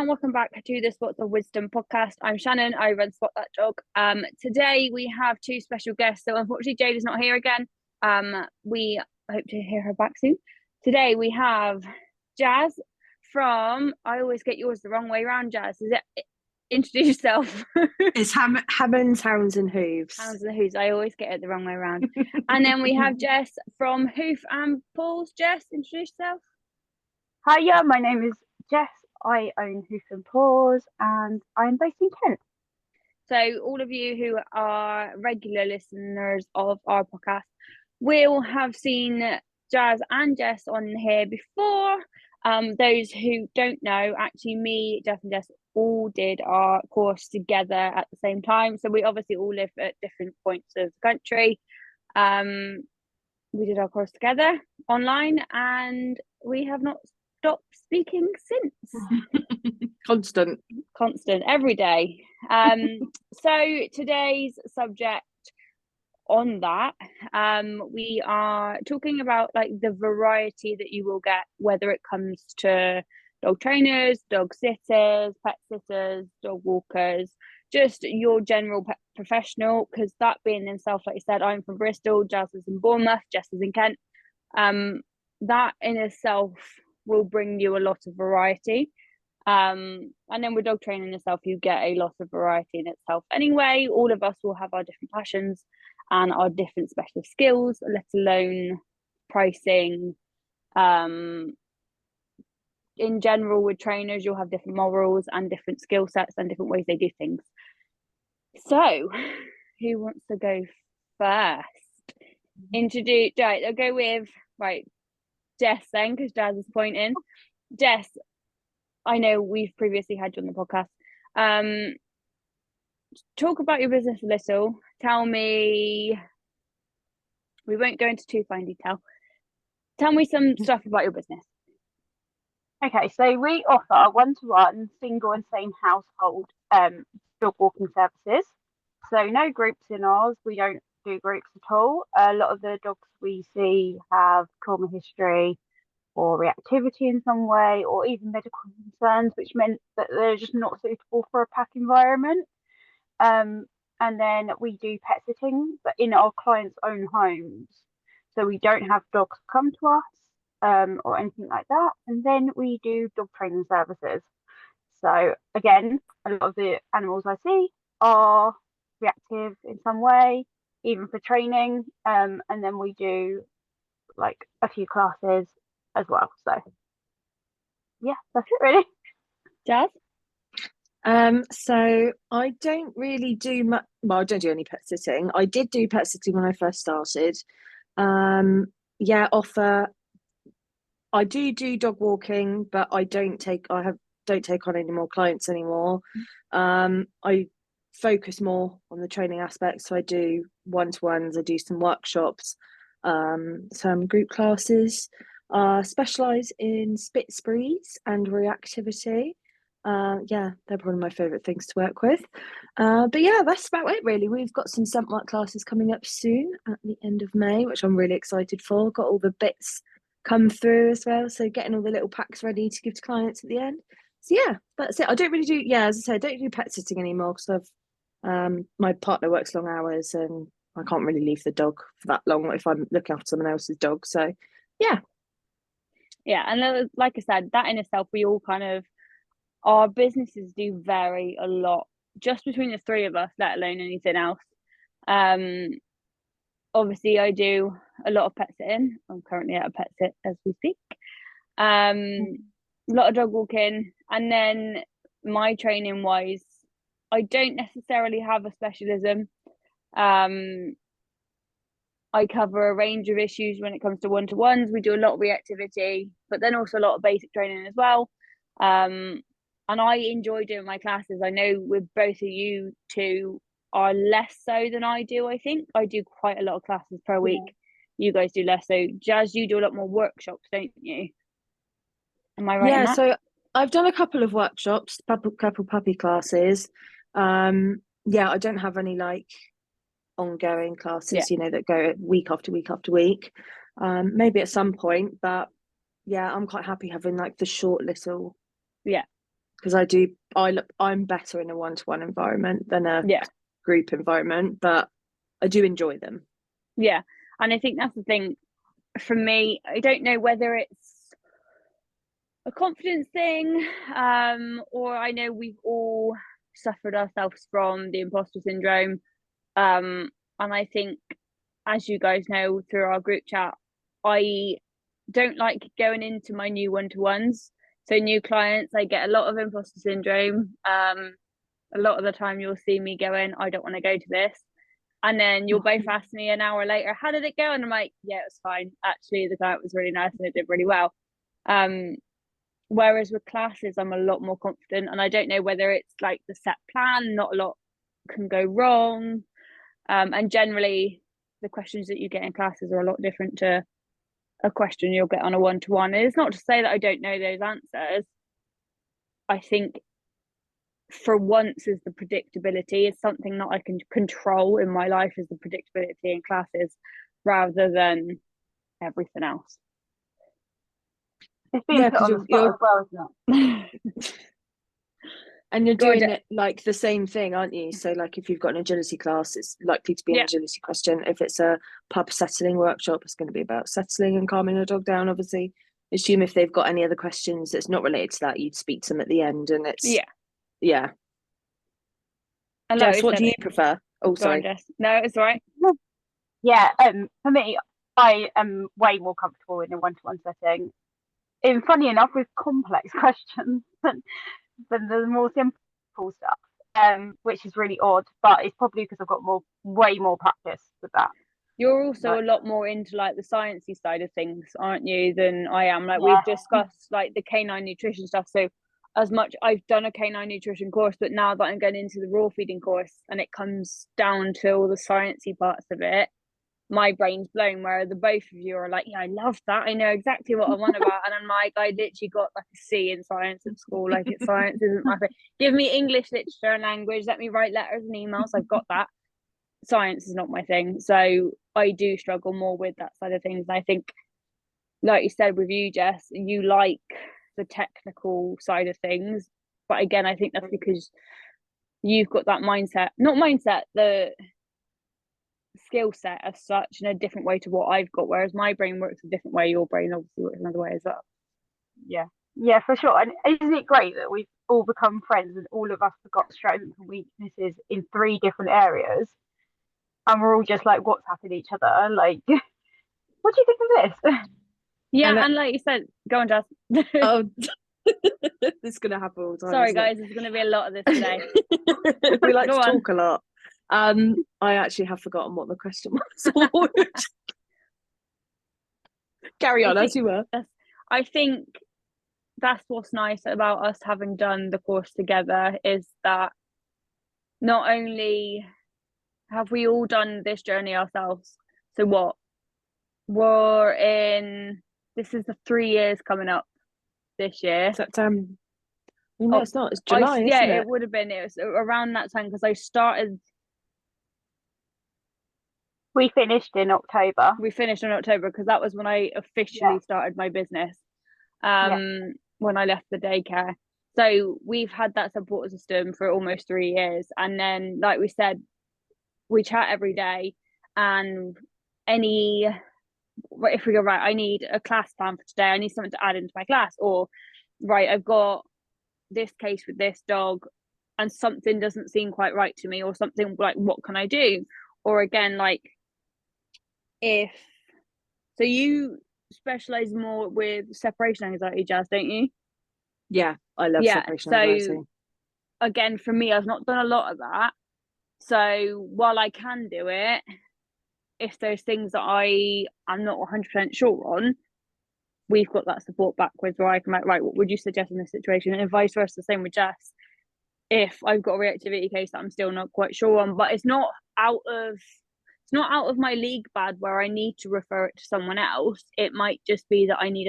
and welcome back to the Spots of Wisdom podcast. I'm Shannon. I run Spot That Dog. Today we have two special guests. So unfortunately, Jade is not here again. We hope to hear her back soon. Today we have Jazz from. I always get yours the wrong way around. Jazz, is it? Introduce yourself. It's Hammonds Hounds and Hooves. Hounds and Hooves. I always get it the wrong way around. And then we have Jess from Hoof and Paws. Jess, introduce yourself. Hiya, my name is Jess. I own Hoof and Paws and I'm based in Kent. So all of you who are regular listeners of our podcast will have seen Jazz and Jess on here before. Those who don't know, actually me, Jess and Jess all did our course together at the same time. So we obviously all live at different points of the country. We did our course together online and we have not stopped speaking since. Constant every day. So today's subject on that, we are talking about like the variety that you will get, whether it comes to dog trainers, dog sitters, pet sitters, dog walkers, just your general pet professional, because that being himself, like I said, I'm from Bristol, Jazz is in Bournemouth, Jess is in Kent. That in itself will bring you a lot of variety. And then with dog training itself, you get a lot of variety in itself. Anyway, all of us will have our different passions and our different specialist skills, let alone pricing. In general, with trainers, you'll have different morals and different skill sets and different ways they do things. So, who wants to go first? Introduce, right, I'll go with, Jess then, because Jazz is pointing. Jess, I know we've previously had you on the podcast. Talk about your business a little. Tell me, we won't go into too fine detail. Tell me some stuff about your business. Okay, so we offer one-to-one, single and same household dog walking services. So no groups in ours. We don't do groups at all. A lot of the dogs we see have trauma history or reactivity in some way, or even medical concerns, which meant that they're just not suitable for a pack environment. And then we do pet sitting, but in our clients' own homes. So we don't have dogs come to us or anything like that. And then we do dog training services. So again, a lot of the animals I see are reactive in some way, even for training. And then we do like a few classes as well. So yeah, that's it really. Jazz? So I don't really do much. Well, I don't do any pet sitting. I did do pet sitting when I first started. Offer. I do dog walking, but I don't take on any more clients anymore. I focus more on the training aspect. So I do one-to-ones. I do some workshops, some group classes. Specialise in spitz breeds and reactivity. They're probably my favourite things to work with. But yeah, that's about it really. We've got some scent work classes coming up soon at the end of May, which I'm really excited for. Got all the bits come through as well, so getting all the little packs ready to give to clients at the end. So yeah, that's it. I don't really do, as I said, I don't do pet sitting anymore because my partner works long hours and I can't really leave the dog for that long if I'm looking after someone else's dog. So yeah. Yeah, and like I said, that in itself, we all kind of, our businesses do vary a lot just between the three of us, let alone anything else. Obviously I do a lot of pet sitting. I'm currently at a pet sit as we speak. A lot of dog walking, and then my training wise, I don't necessarily have a specialism. I cover a range of issues when it comes to one-to-ones. We do a lot of reactivity, but then also a lot of basic training as well. And I enjoy doing my classes. I know with both of you two are less so than I do. I think I do quite a lot of classes per week. You guys do less. So Jazz, you do a lot more workshops, don't you? Am I right in that? So I've done a couple of workshops, couple puppy classes. I don't have any like ongoing classes, that go week after week after week. Maybe at some point, but I'm quite happy having like the short little because I'm better in a one-to-one environment than a Yeah. group environment, but I do enjoy them. Yeah, and I think that's the thing for me. I don't know whether it's a confidence thing, or I know we've all suffered ourselves from the imposter syndrome, and I think, as you guys know through our group chat, I don't like going into my new one-to-ones. So new clients, I get a lot of imposter syndrome. A lot of the time you'll see me going, I don't want to go to this. And then you'll both ask me an hour later, how did it go? And I'm like, yeah, it was fine. Actually, the client was really nice and it did really well. Whereas with classes, I'm a lot more confident, and I don't know whether it's like the set plan, not a lot can go wrong. And generally the questions that you get in classes are a lot different to a question you'll get on a one-to-one. And it's not to say that I don't know those answers. I think for once is the predictability is something that I can control in my life, is the predictability in classes rather than everything else. It's being put on the spot as well, isn't it? And you're doing it like the same thing, aren't you? So like if you've got an agility class, it's likely to be an agility question. If it's a pup settling workshop, it's going to be about settling and calming a dog down, obviously. Assume if they've got any other questions that's not related to that, you'd speak to them at the end, and it's yeah. And Jess, what do you prefer? Oh, sorry. Jess. No, it's all right. Yeah, for me, I am way more comfortable in a one-to-one setting. And funny enough, with complex questions than the more simple stuff, which is really odd, but it's probably because I've got way more practice with that. You're also a lot more into like the sciencey side of things, aren't you, than I am? Like we've discussed like the canine nutrition stuff. So as much I've done a canine nutrition course, but now that I'm going into the raw feeding course and it comes down to all the sciencey parts of it, my brain's blown, where the both of you are like, yeah, I love that, I know exactly what I want about. And I'm like, I literally got like a C in science at school. Like science isn't my thing. Give me English literature and language, let me write letters and emails, I've got that. Science is not my thing. So I do struggle more with that side of things. And I think, like you said with you, Jess, you like the technical side of things, but again, I think that's because you've got that the skill set as such in a different way to what I've got, whereas my brain works a different way, your brain obviously works another way as well. Yeah, for sure. And isn't it great that we've all become friends and all of us have got strengths and weaknesses in 3 different areas, and we're all just like WhatsApping each other like, what do you think of this? And like you said, go on, Jess. Oh, this is gonna happen all the time. Sorry guys, there's gonna be a lot of this today. We like to talk a lot. I actually have forgotten what the question was. Carry on as you were. I think that's what's nice about us having done the course together, is that not only have we all done this journey ourselves, so what we're in, this is the 3 years coming up this year. September. No, it's not. It's July. Isn't it? It would have been. It was around that time because I started. We finished in October. Because that was when I officially started my business. When I left the daycare. So we've had that support system for almost 3 years, and then, like we said, we chat every day. And if we go, right, I need a class plan for today, I need something to add into my class, or right, I've got this case with this dog and something doesn't seem quite right to me, or something like, what can I do? Or again, like so you specialize more with separation anxiety, Jazz, don't you? Yeah, I love separation anxiety. So again, for me, I've not done a lot of that. So while I can do it, if there's things that I'm not 100% sure on, we've got that support backwards where I can like, right, what would you suggest in this situation? And vice versa, the same with Jess. If I've got a reactivity case that I'm still not quite sure on, but it's not out of my league bad where I need to refer it to someone else. It might just be that I need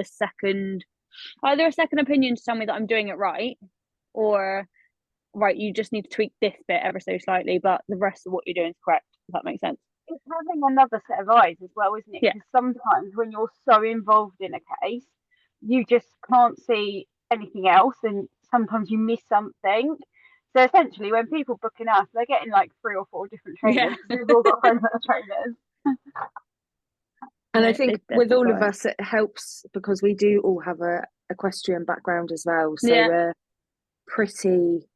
either a second opinion to tell me that I'm doing it right, or right, you just need to tweak this bit ever so slightly, but the rest of what you're doing is correct. Does that make sense? It's having another set of eyes as well, isn't it? Because sometimes when you're so involved in a case, you just can't see anything else, and sometimes you miss something. So essentially, when people booking us, they're getting like 3 or 4 different trainers. Yeah. We've all got friends that are trainers. And I No, think they with all of definitely us, it helps because we do all have a equestrian background as well. So Yeah. we're pretty,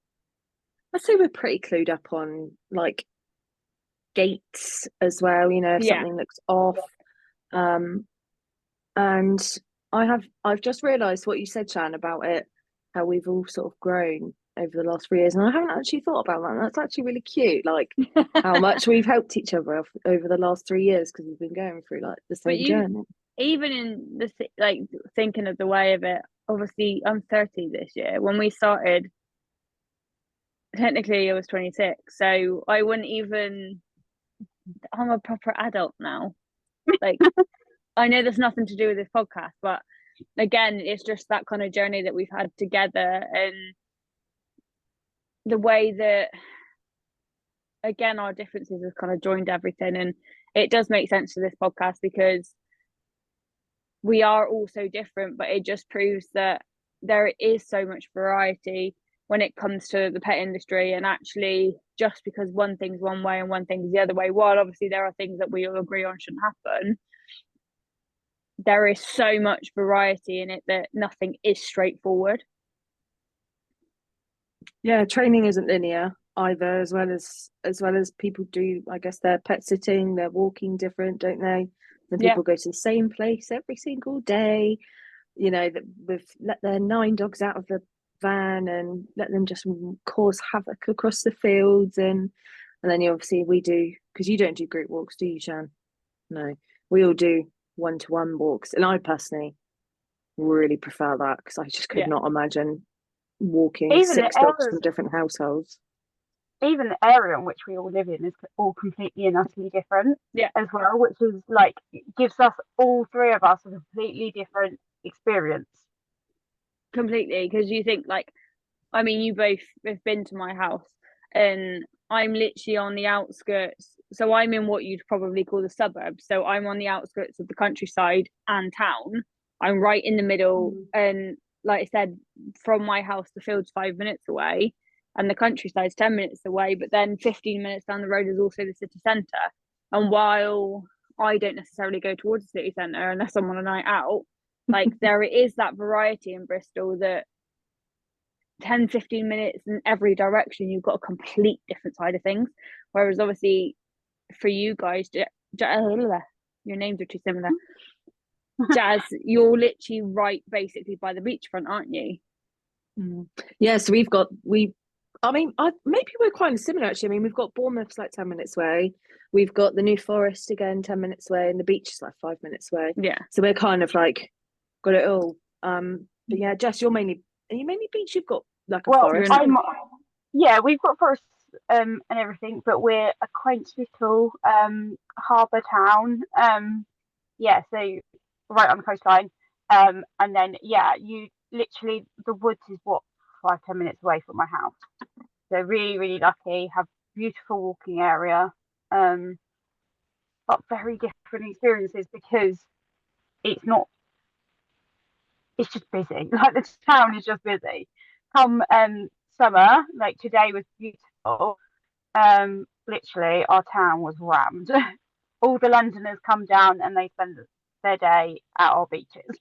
I'd say we're pretty clued up on like gaits as well, you know, if Yeah. something looks off. And I've just realised what you said, Shan, about it, how we've all sort of grown over the last 3 years. And I haven't actually thought about that. That's actually really cute. Like how much we've helped each other over the last 3 years because we've been going through like the But same journey. even in the like thinking of the way of it, obviously I'm 30 this year. When we started, technically I was 26, so I wouldn't even. I'm a proper adult now. Like I know there's nothing to do with this podcast, but again, it's just that kind of journey that we've had together, and the way that, again, our differences have kind of joined everything. And it does make sense to this podcast because we are all so different, but it just proves that there is so much variety when it comes to the pet industry. And actually, just because one thing's one way and one thing's the other way, while obviously there are things that we all agree on shouldn't happen, there is so much variety in it that nothing is straightforward. Yeah, training isn't linear either, as well as people do, I guess, their pet sitting, they're walking different, don't they? Then people go to the same place every single day, you know, that we've let their 9 dogs out of the van and let them just cause havoc across the fields, and then obviously we do, because you don't do group walks, do you, Shan? No, we all do one-to-one walks, and I personally really prefer that because I just could not imagine walking Even 6 dogs from different households. Even the area in which we all live in is all completely and utterly different as well, which is like gives us, all 3 of us, a completely different experience. Completely, because you think like, I mean, you both have been to my house, and I'm literally on the outskirts. So I'm in what you'd probably call the suburbs. So I'm on the outskirts of the countryside and town. I'm right in the middle. And like I said, from my house, the field's 5 minutes away and the countryside's 10 minutes away. But then 15 minutes down the road is also the city centre. And while I don't necessarily go towards the city centre unless I'm on a night out, like there is that variety in Bristol that 10-15 minutes in every direction, you've got a complete different side of things. Whereas obviously for you guys, your names are too similar. Jazz, you're literally right basically by the beachfront, aren't you? Yeah, so maybe we're quite similar actually. I mean, we've got Bournemouth's like 10 minutes away. We've got the New Forest again 10 minutes away, and the beach is like 5 minutes away. Yeah. So we're kind of like got it all. But yeah, Jess, are you mainly beach? You've got like a forest. We've got forests and everything, but we're a quaint little harbour town. So right on the coastline. And then you literally, the woods is what, 5-10 minutes away from my house. So really, really lucky. Have beautiful walking area. But very different experiences because it's just busy. Like the town is just busy. Come summer, like today was beautiful. Literally our town was rammed. All the Londoners come down and they spend their day at our beaches.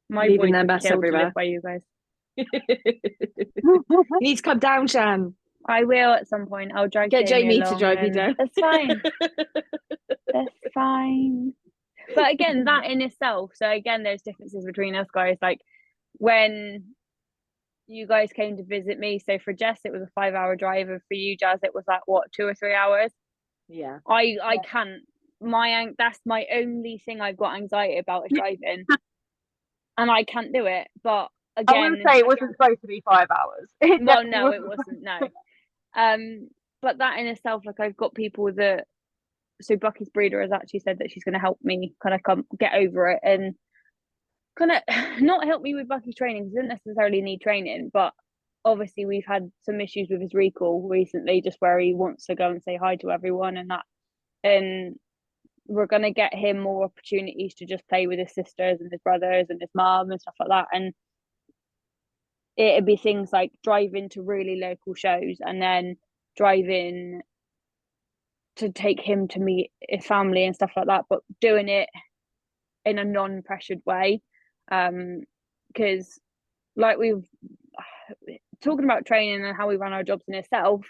My leaving boys their would mess kill everywhere. to live by you guys. You need to come down, Shan. I will at some point. I'll drive. Get Jamie to drive you down. That's fine. That's fine. But again, that in itself. So again, there's differences between us guys. Like when you guys came to visit me. So for Jess, it was a 5-hour drive, and for you, Jazz, it was like what, 2 or 3 hours. Yeah. I can't. That's my only thing I've got anxiety about is driving, and I can't do it. But again, I wouldn't say it wasn't supposed to be 5 hours. Well, no, it wasn't. No. But that in itself, like I've got people that. So Bucky's breeder has actually said that she's going to help me kind of come get over it and kind of not help me with Bucky's training because he doesn't necessarily need training, but obviously we've had some issues with his recall recently, just where he wants to go and say hi to everyone and that, and we're going to get him more opportunities to just play with his sisters and his brothers and his mom and stuff like that. And it'd be things like driving to really local shows and then driving to take him to meet his family and stuff like that, but doing it in a non-pressured way. Because like we've talking about training and how we run our jobs in itself,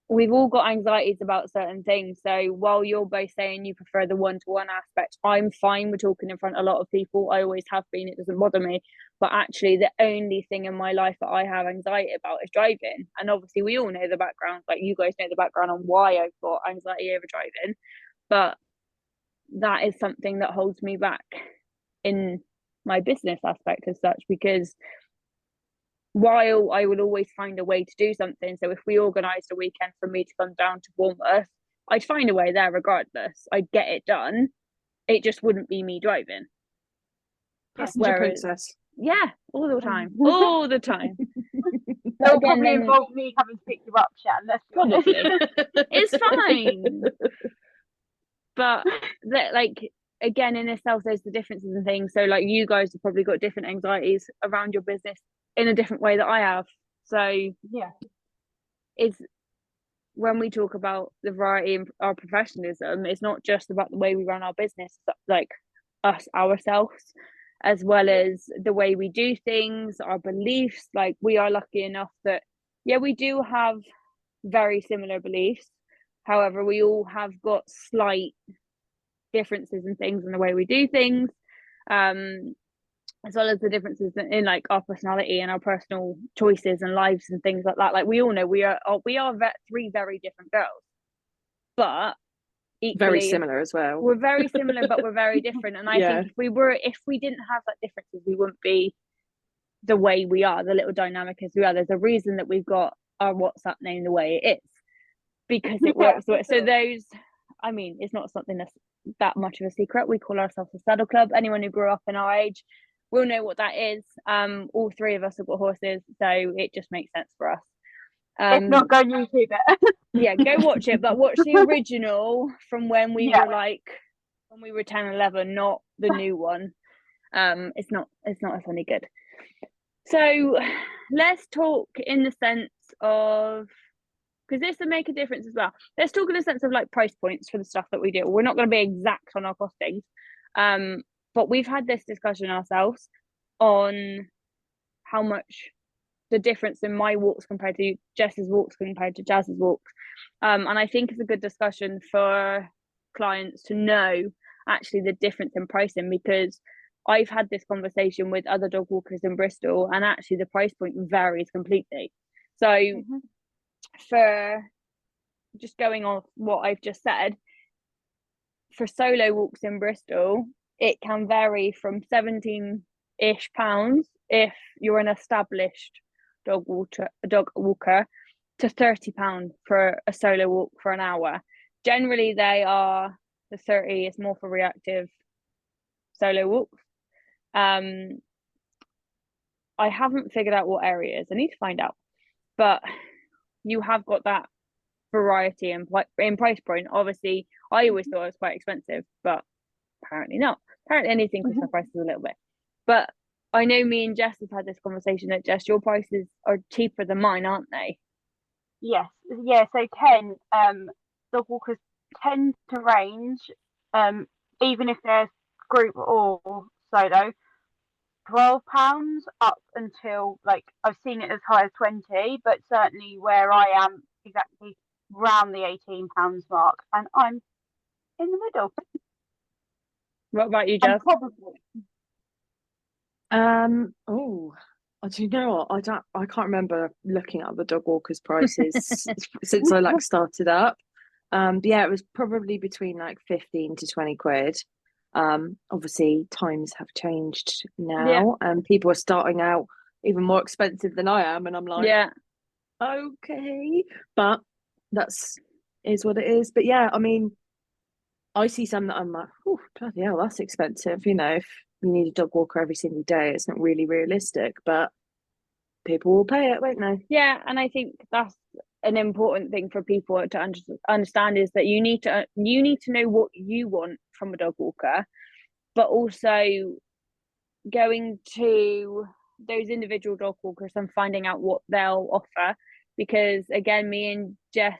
we've all got anxieties about certain things. So while you're both saying you prefer the one-to-one aspect, I'm fine with talking in front of a lot of people. I always have been. It doesn't bother me. But actually, the only thing in my life that I have anxiety about is driving. And obviously, we all know the background. Like, you guys know the background on why I've got anxiety over driving. But that is something that holds me back in my business aspect as such, because while I would always find a way to do something, so if we organised a weekend for me to come down to Bournemouth, I'd find a way there regardless. I'd get it done. It just wouldn't be me driving. Passenger princess. Yeah, all the time. All the time. It'll probably involve me having to pick you up, Shan. Probably. It's fine. But that, like, again, in itself, there's the differences and things. So like, you guys have probably got different anxieties around your business in a different way that I have. So yeah, it's when we talk about the variety of our professionalism, it's not just about the way we run our business, like us ourselves, as well as the way we do things, our beliefs. Like, we are lucky enough that, yeah, we do have very similar beliefs. However, we all have got slight differences in things and the way we do things, as well as the differences in like our personality and our personal choices and lives and things like that. Like, we all know we are three very different girls, but equally very similar as well. We're very similar, but we're very different. And I think if we didn't have that differences, we wouldn't be the way we are, the little dynamic as we are. There's a reason that we've got our WhatsApp name the way it is, because it works. So those, I mean, it's not something that's that much of a secret. We call ourselves a saddle club. Anyone who grew up in our age will know what that is. All three of us have got horses, so it just makes sense for us. If not, go YouTube it. Yeah, go watch it, but watch the original from when we were like, when we were 10, 11, not the new one. It's not as any good. So let's talk in the sense of, because this will make a difference as well. Let's talk in the sense of like price points for the stuff that we do. We're not going to be exact on our costings, but we've had this discussion ourselves on how much the difference in my walks compared to Jess's walks compared to Jazz's walks. And I think it's a good discussion for clients to know actually the difference in pricing, because I've had this conversation with other dog walkers in Bristol, and actually the price point varies completely. So for just going off what I've just said, for solo walks in Bristol, it can vary from £17-ish if you're an established dog walker to £30 for a solo walk for an hour. Generally, the 30 is more for reactive solo walks. I haven't figured out what areas. I need to find out, but you have got that variety in price point. Obviously, I always thought it was quite expensive, but apparently not. Apparently anything costs my prices a little bit. But I know me and Jess have had this conversation that, Jess, your prices are cheaper than mine, aren't they? Yes. Yeah, so 10 dog walkers tend to range, even if they're group or solo, £12 up until, like, I've seen it as high as 20, but certainly where I am exactly around the £18 mark, and I'm in the middle. What about you, Jess? Do you know what? I can't remember looking at the dog walkers prices since I like started up. But yeah, it was probably between like 15 to 20 quid. Obviously times have changed now, and people are starting out even more expensive than I am, and I'm like, okay, but is what it is. But yeah, I mean, I see some that I'm like, oh, bloody hell, that's expensive. You know, if you need a dog walker every single day, it's not really realistic, but people will pay it, won't they? Yeah, and I think that's an important thing for people to understand, is that you need to know what you want from a dog walker, but also going to those individual dog walkers and finding out what they'll offer, because again, me and Jess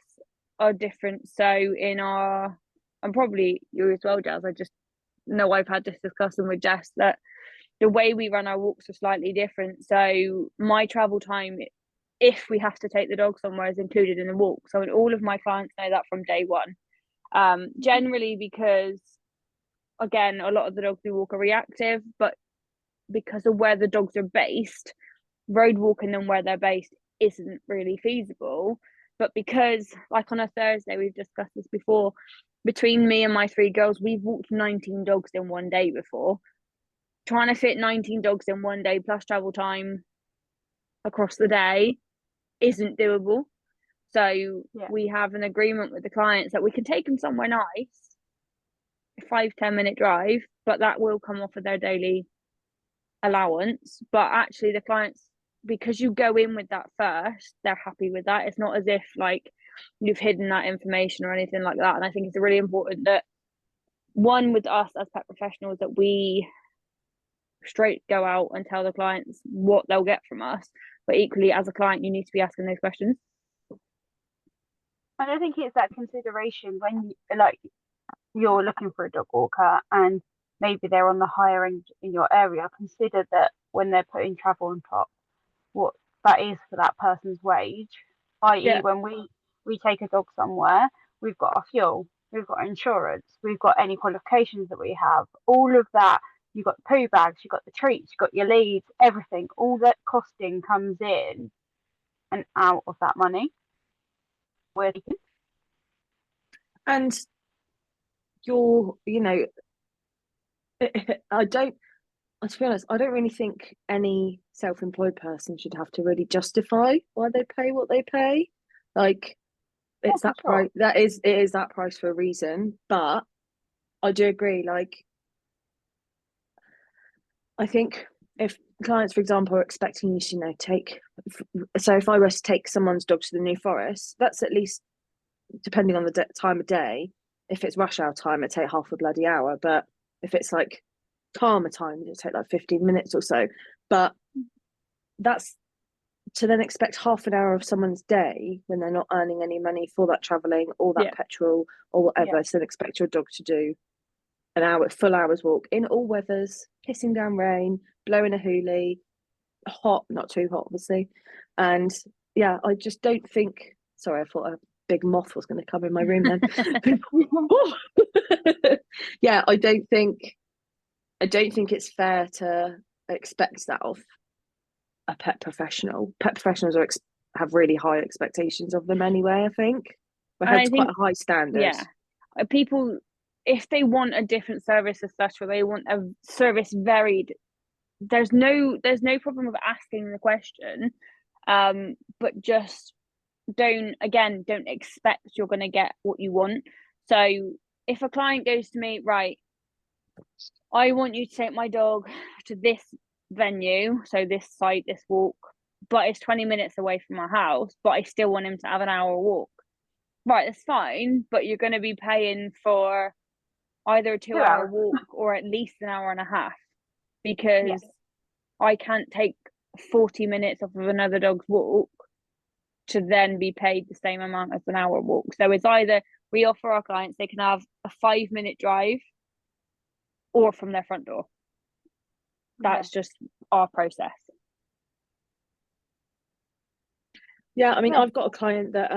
are different. So and probably you as well, Jess, I just know I've had this discussion with Jess that the way we run our walks are slightly different. So my travel time, if we have to take the dog somewhere, is included in the walk. So all of my clients know that from day one. Generally because, again, a lot of the dogs we walk are reactive, but because of where the dogs are based, road walking them where they're based isn't really feasible. But because, like on a Thursday, we've discussed this before, between me and my 3 girls, we've walked 19 dogs in one day before. Trying to fit 19 dogs in one day plus travel time across the day isn't doable. So we have an agreement with the clients that we can take them somewhere nice, a 5-10 minute drive, but that will come off of their daily allowance. But actually the clients, because you go in with that first, they're happy with that. It's not as if like you've hidden that information or anything like that. And I think it's really important that, one, with us as pet professionals, that we straight go out and tell the clients what they'll get from us, but equally as a client you need to be asking those questions. I don't think it's that consideration when you're looking for a dog walker and maybe they're on the higher end in your area. Consider that when they're putting travel on top, what that is for that person's wage, i.e. when we take a dog somewhere, we've got our fuel, we've got insurance, we've got any qualifications that we have, all of that. You've got the poo bags, you've got the treats, you've got your leads, everything. All that costing comes in and out of that money. And to be honest, I don't really think any self-employed person should have to really justify why they pay what they pay. Like, it's that price. It is that price for a reason. But I do agree. Like, I think if clients, for example, are expecting you to, so if I was to take someone's dog to the New Forest, that's at least, depending on the time of day, if it's rush hour time, it'd take half a bloody hour. But if it's like calmer time, it'd take like 15 minutes or so. But that's to then expect half an hour of someone's day when they're not earning any money for that travelling or that petrol or whatever. So then expect your dog to do full hour's walk in all weathers, pissing down rain, blowing a hoolie, hot, not too hot, obviously. And I just don't think. Sorry, I thought a big moth was going to come in my room then. I don't think it's fair to expect that of a pet professional. Pet professionals have really high expectations of them anyway. I think we're held to quite a high standard. Yeah, people, if they want a different service as such, or they want a service varied, there's no problem with asking the question, but just don't expect you're going to get what you want. So if a client goes to me, right, I want you to take my dog to this venue, so this site, this walk, but it's 20 minutes away from my house, but I still want him to have an hour walk. Right, that's fine, but you're going to be paying for either a 2-hour walk or at least an hour and a half, because I can't take 40 minutes off of another dog's walk to then be paid the same amount as an hour walk. So it's either we offer our clients they can have a 5-minute drive or from their front door. That's just our process. Yeah, I mean, I've got a client that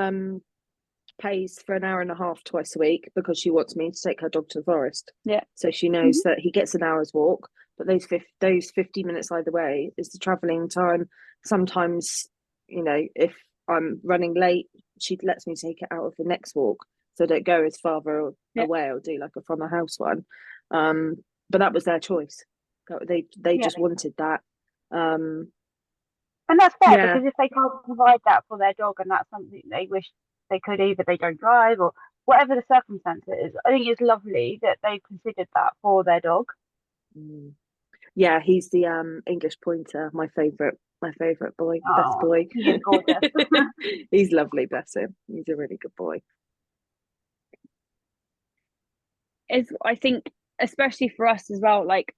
pays for an hour and a half twice a week because she wants me to take her dog to the forest. Yeah. So she knows that he gets an hour's walk, but those 50 minutes either way is the travelling time. Sometimes, if I'm running late, she lets me take it out of the next walk, so I don't go as far away or do like a from the house one. But that was their choice. They just wanted that. And that's fair, because if they can't provide that for their dog and that's something they wish they could, either they don't drive or whatever the circumstances, I think it's lovely that they considered that for their dog. Yeah, he's the English pointer, my favourite boy, best boy. He's gorgeous. He's lovely, bless him. He's a really good boy. I think, especially for us as well, like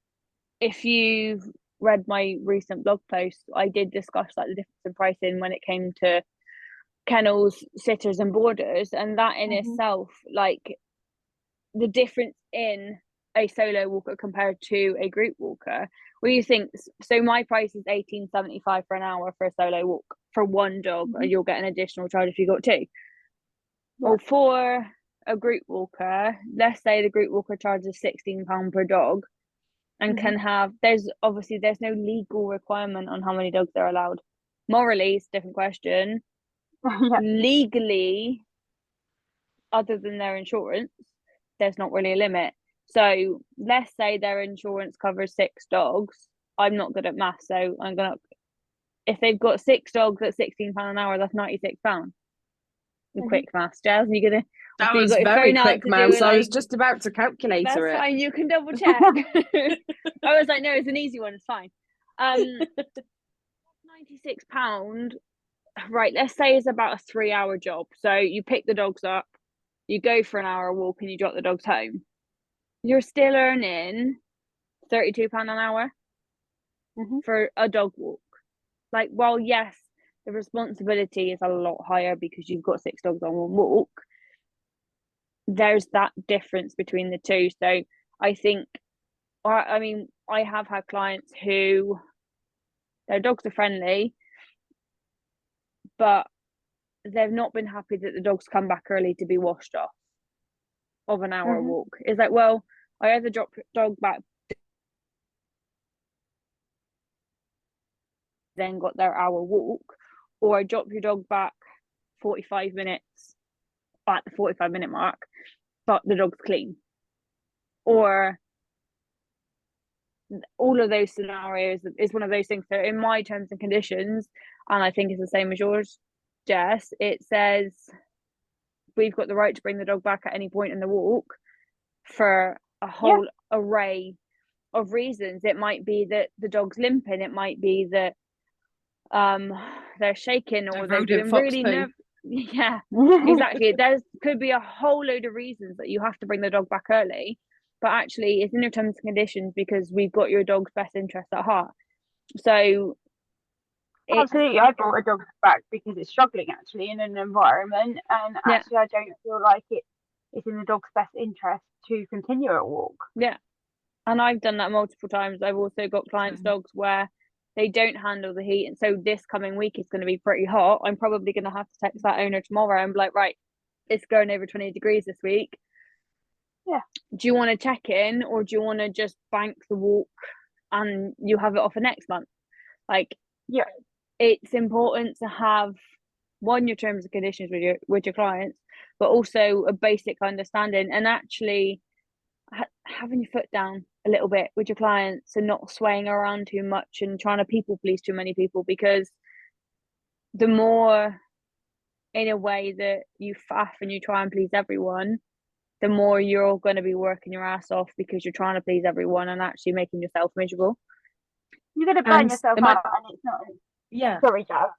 if you've read my recent blog post, I did discuss like the difference in pricing when it came to kennels, sitters and boarders, and that in itself, like the difference in a solo walker compared to a group walker. What do you think? So my price is $18.75 for an hour for a solo walk for one dog, and you'll get an additional charge if you got two. Well, for a group walker, let's say the group walker charges £16 per dog, and can have, there's no legal requirement on how many dogs they're allowed. Morally, it's a different question. Legally, other than their insurance, there's not really a limit. So let's say their insurance covers 6 dogs. I'm not good at maths, so I'm gonna, if they've got 6 dogs at £16 an hour, that's £96. Quick maths, Jess. You're gonna. That so was you got very your phone out quick to maths. do, I like, was just about to calculate that's it. fine. You can double check. I was like, no, it's an easy one. It's fine. £96. Right. Let's say it's about a 3-hour job. So you pick the dogs up, you go for an hour walk, and you drop the dogs home. You're still earning £32 an hour for a dog walk. Like, well, yes, the responsibility is a lot higher because you've got 6 dogs on one walk. There's that difference between the two. So I think, I mean, I have had clients who their dogs are friendly, but they've not been happy that the dogs come back early to be washed off of an hour walk. It's like, well, I either drop your dog back, then got their hour walk, or I drop your dog back 45 minutes at the 45-minute mark, but the dog's clean. Or all of those scenarios is one of those things. So in my terms and conditions, and I think it's the same as yours, Jess, it says we've got the right to bring the dog back at any point in the walk for a whole array of reasons. It might be that the dog's limping, it might be that they're shaking, or they're doing really nervous. Yeah, exactly. There could be a whole load of reasons that you have to bring the dog back early, but actually it's in your terms and conditions because we've got your dog's best interest at heart. So absolutely, I brought a dog back because it's struggling actually in an environment, and actually I don't feel like it's in the dog's best interest to continue a walk. Yeah, and I've done that multiple times. I've also got clients' dogs where they don't handle the heat, and so this coming week is going to be pretty hot. I'm probably going to have to text that owner tomorrow and be like, right, it's going over 20 degrees this week. Yeah. Do you want to check in, or do you want to just bank the walk and you have it off for next month? Like, yeah, it's important to have your terms and conditions with your clients, but also a basic understanding, and actually having your foot down a little bit with your clients and not swaying around too much and trying to people please too many people, because the more in a way that you faff and you try and please everyone, the more you're going to be working your ass off because you're trying to please everyone and actually making yourself miserable. You're going to burn yourself out, and it's not. Yeah. Sorry, Jazz.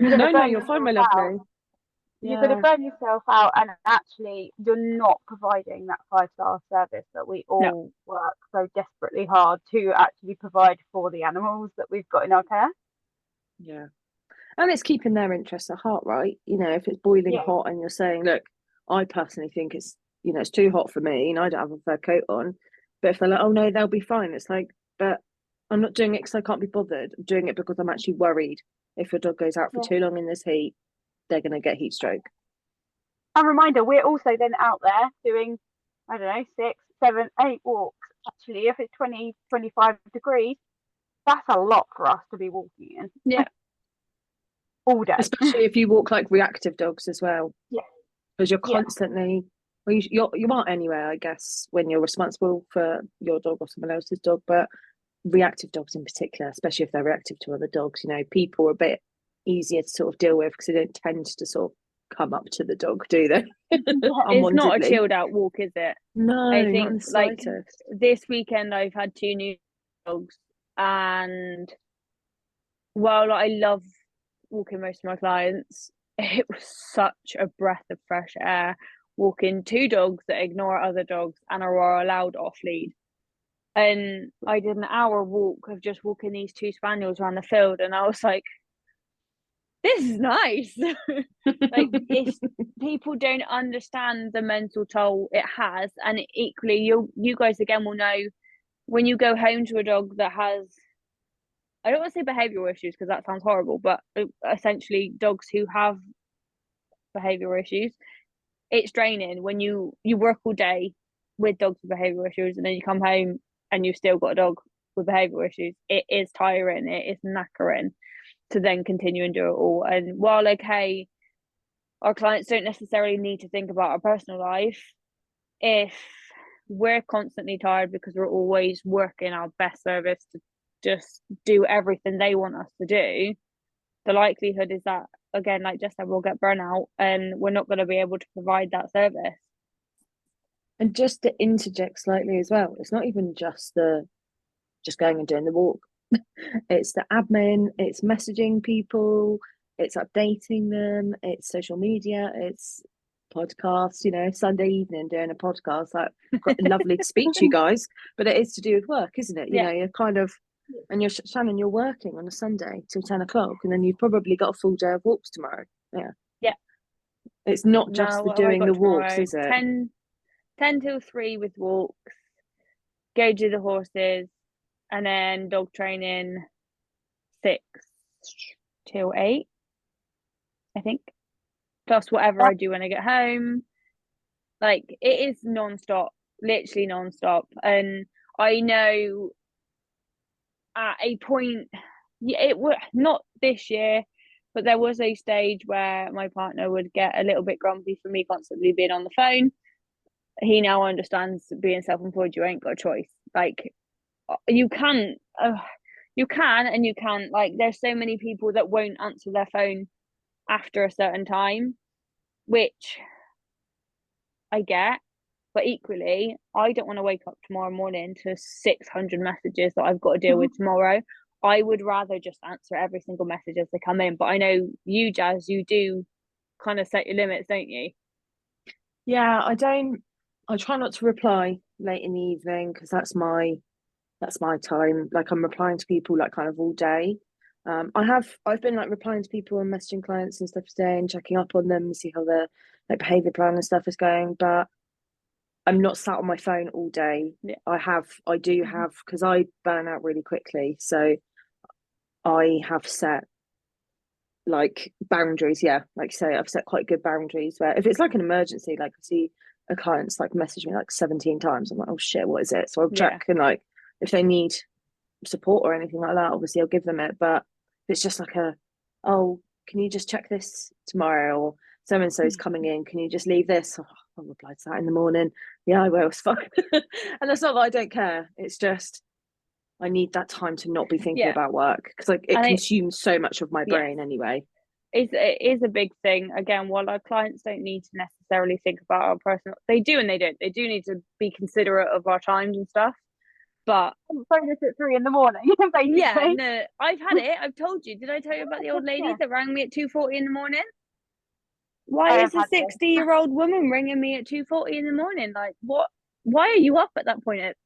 No, you're fine, my lovely. You're going to burn yourself out, and actually you're not providing that 5-star service that we all work so desperately hard to actually provide for the animals that we've got in our care. Yeah. And it's keeping their interests at heart, right? You know, if it's boiling hot and you're saying, look, I personally think it's, you know, it's too hot for me and I don't have a fur coat on. But if they're like, oh no, they'll be fine. It's like, but I'm not doing it because I can't be bothered. I'm doing it because I'm actually worried if your dog goes out for too long in this heat, they're going to get heat stroke. A reminder, we're also then out there doing, I don't know, 6, 7, 8 walks. Actually, if it's 20, 25 degrees, that's a lot for us to be walking in. Yeah. All day. Especially if you walk like reactive dogs as well. Yeah. Because you're constantly, well, you aren't anywhere, I guess, when you're responsible for your dog or someone else's dog, but reactive dogs in particular, especially if they're reactive to other dogs, you know, people are a bit easier to sort of deal with because they don't tend to sort of come up to the dog, do they? It's not a chilled out walk, is it? No, I think not the like slightest. this weekend I've had 2 new dogs, and while I love walking most of my clients, it was such a breath of fresh air walking 2 dogs that ignore other dogs and are allowed off lead. And I did an hour walk of just walking these two spaniels around the field, and I was like, this is nice. Like, it's people don't understand the mental toll it has, and equally, you guys again will know when you go home to a dog that has, I don't want to say behavioural issues because that sounds horrible, but essentially dogs who have behavioural issues, it's draining when you work all day with dogs with behavioural issues, and then you come home and you've still got a dog with behavioural issues. It is tiring, it is knackering to then continue and do it all. And while okay, our clients don't necessarily need to think about our personal life, if we're constantly tired because we're always working our best service to just do everything they want us to do, the likelihood is that, again, like Jess said, we'll get burnout and we're not going to be able to provide that service. And just to interject slightly as well, it's not even just going and doing the walk. It's the admin, it's messaging people, it's updating them, it's social media, it's podcasts, Sunday evening doing a podcast. Like, lovely to speak to you guys, but it is to do with work, isn't it? You're kind of, and Shannon, you're working on a Sunday till 10 o'clock, and then you've probably got a full day of walks tomorrow. Yeah. It's not just doing the walks, is it? 10 till 3 with walks, go do the horses, and then dog training 6 till 8, I think. Plus whatever I do when I get home. Like, it is non-stop, literally non-stop. And I know at a point, it was not this year, but there was a stage where my partner would get a little bit grumpy for me constantly being on the phone. He now understands being self-employed, you ain't got a choice. Like, you can and you can't. Like, there's so many people that won't answer their phone after a certain time, which I get, but equally, I don't want to wake up tomorrow morning to 600 messages that I've got to deal with tomorrow. I would rather just answer every single message as they come in. But I know you, Jazz, you do kind of set your limits, don't you? Yeah, I try not to reply late in the evening because that's my time. Like, I'm replying to people like kind of all day. I've been like replying to people and messaging clients and stuff today and checking up on them and see how their like behavior plan and stuff is going, but I'm not sat on my phone all day. I do have, because I burn out really quickly, so I have set like boundaries. Like you say, I've set quite good boundaries where if it's like an emergency, like I see a client's like message me like 17 times, I'm like, oh shit, what is it? So I'll check, and like if they need support or anything like that, obviously I'll give them it. But if it's just like oh, can you just check this tomorrow, or so and so's coming in, can you just leave this? I'll reply to that in the morning. Yeah, I will, it's fine. And that's not that I don't care, it's just I need that time to not be thinking about work, because like it consumes so much of my brain anyway. It is a big thing. Again, while our clients don't need to necessarily think about our personal, they do and they don't. They do need to be considerate of our times and stuff. But phone us at 3 in the morning, basically. Yeah, no, I've had it. I've told you. Did I tell you about the old lady that rang me at 2:40 in the morning? Why is a 60-year-old woman ringing me at 2:40 in the morning? Like, what? Why are you up at that point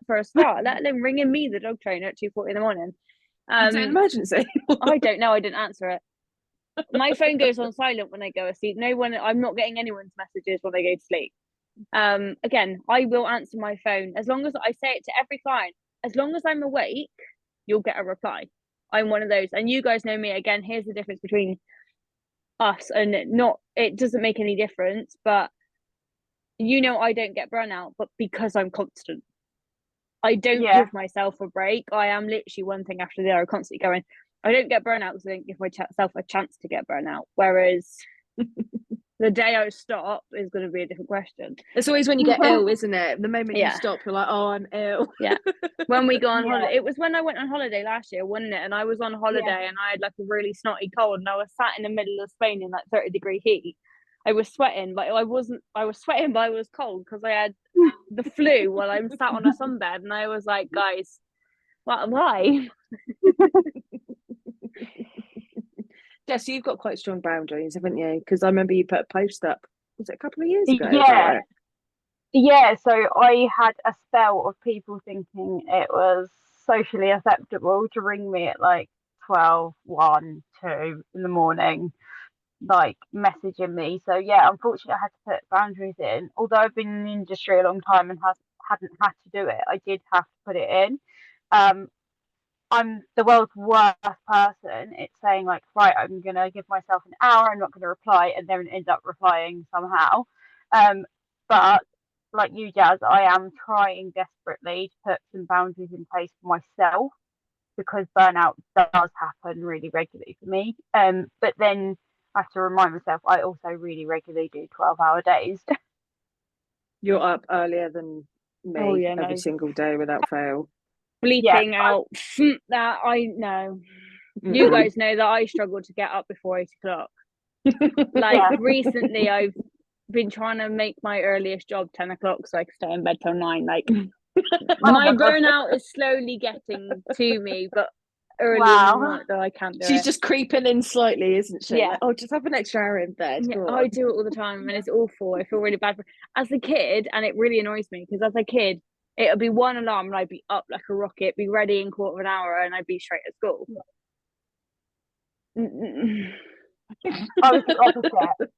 for a start? Let alone ringing me, the dog trainer, at 2:40 in the morning. Is it an emergency? I don't know. I didn't answer it. My phone goes on silent when I go to sleep. I'm not getting anyone's messages when I go to sleep. Again, I will answer my phone as long as I say it to every client. As long as I'm awake, you'll get a reply. I'm one of those, and you guys know me. Again, here's the difference between us and not. It doesn't make any difference, but I don't get burnout, but because I'm constant. I don't give myself a break. I am literally one thing after the other, constantly going. I don't get burnout because I don't give myself a chance to get burnout. Whereas the day I stop is going to be a different question. It's always when you get ill, isn't it? The moment you stop, you're like, oh, I'm ill. Yeah. When we go on holiday, it was when I went on holiday last year, wasn't it? And I was on holiday and I had like a really snotty cold, and I was sat in the middle of Spain in like 30-degree heat. I was sweating, but I was sweating, but I was cold because I had the flu while I'm sat on a sunbed, and I was like, guys, why? Jess, you've got quite strong boundaries, haven't you? Because I remember you put a post up, was it a couple of years ago? Yeah. Yeah, so I had a spell of people thinking it was socially acceptable to ring me at like 12, 1, 2 in the morning, like messaging me. So yeah, unfortunately I had to put boundaries in. Although I've been in the industry a long time and hadn't had to do it, I did have to put it in. Um, I'm the world's worst person. It's saying like, right, I'm gonna give myself an hour, I'm not gonna reply, and then end up replying somehow. But like you, Jazz, I am trying desperately to put some boundaries in place for myself because burnout does happen really regularly for me. But then I have to remind myself I also really regularly do 12-hour days. You're up earlier than me Oh yeah, every no. single day without fail. Bleeping Yeah, out that I know. You guys know that I struggle to get up before 8 o'clock. Like yeah. recently, I've been trying to make my earliest job 10 o'clock so I can stay in bed till 9. Like my my gosh. burnout is slowly getting to me, but early in the Wow. morning, though, I can't do She's it. just creeping in slightly, isn't she? Yeah. Like, oh, just have an extra hour in bed. Yeah, Go I on. do it all the time, and it's awful. I feel really bad as a kid, and it really annoys me because as a kid, it would be one alarm, and I'd be up like a rocket, be ready in quarter of an hour, and I'd be straight at school. I was the opposite.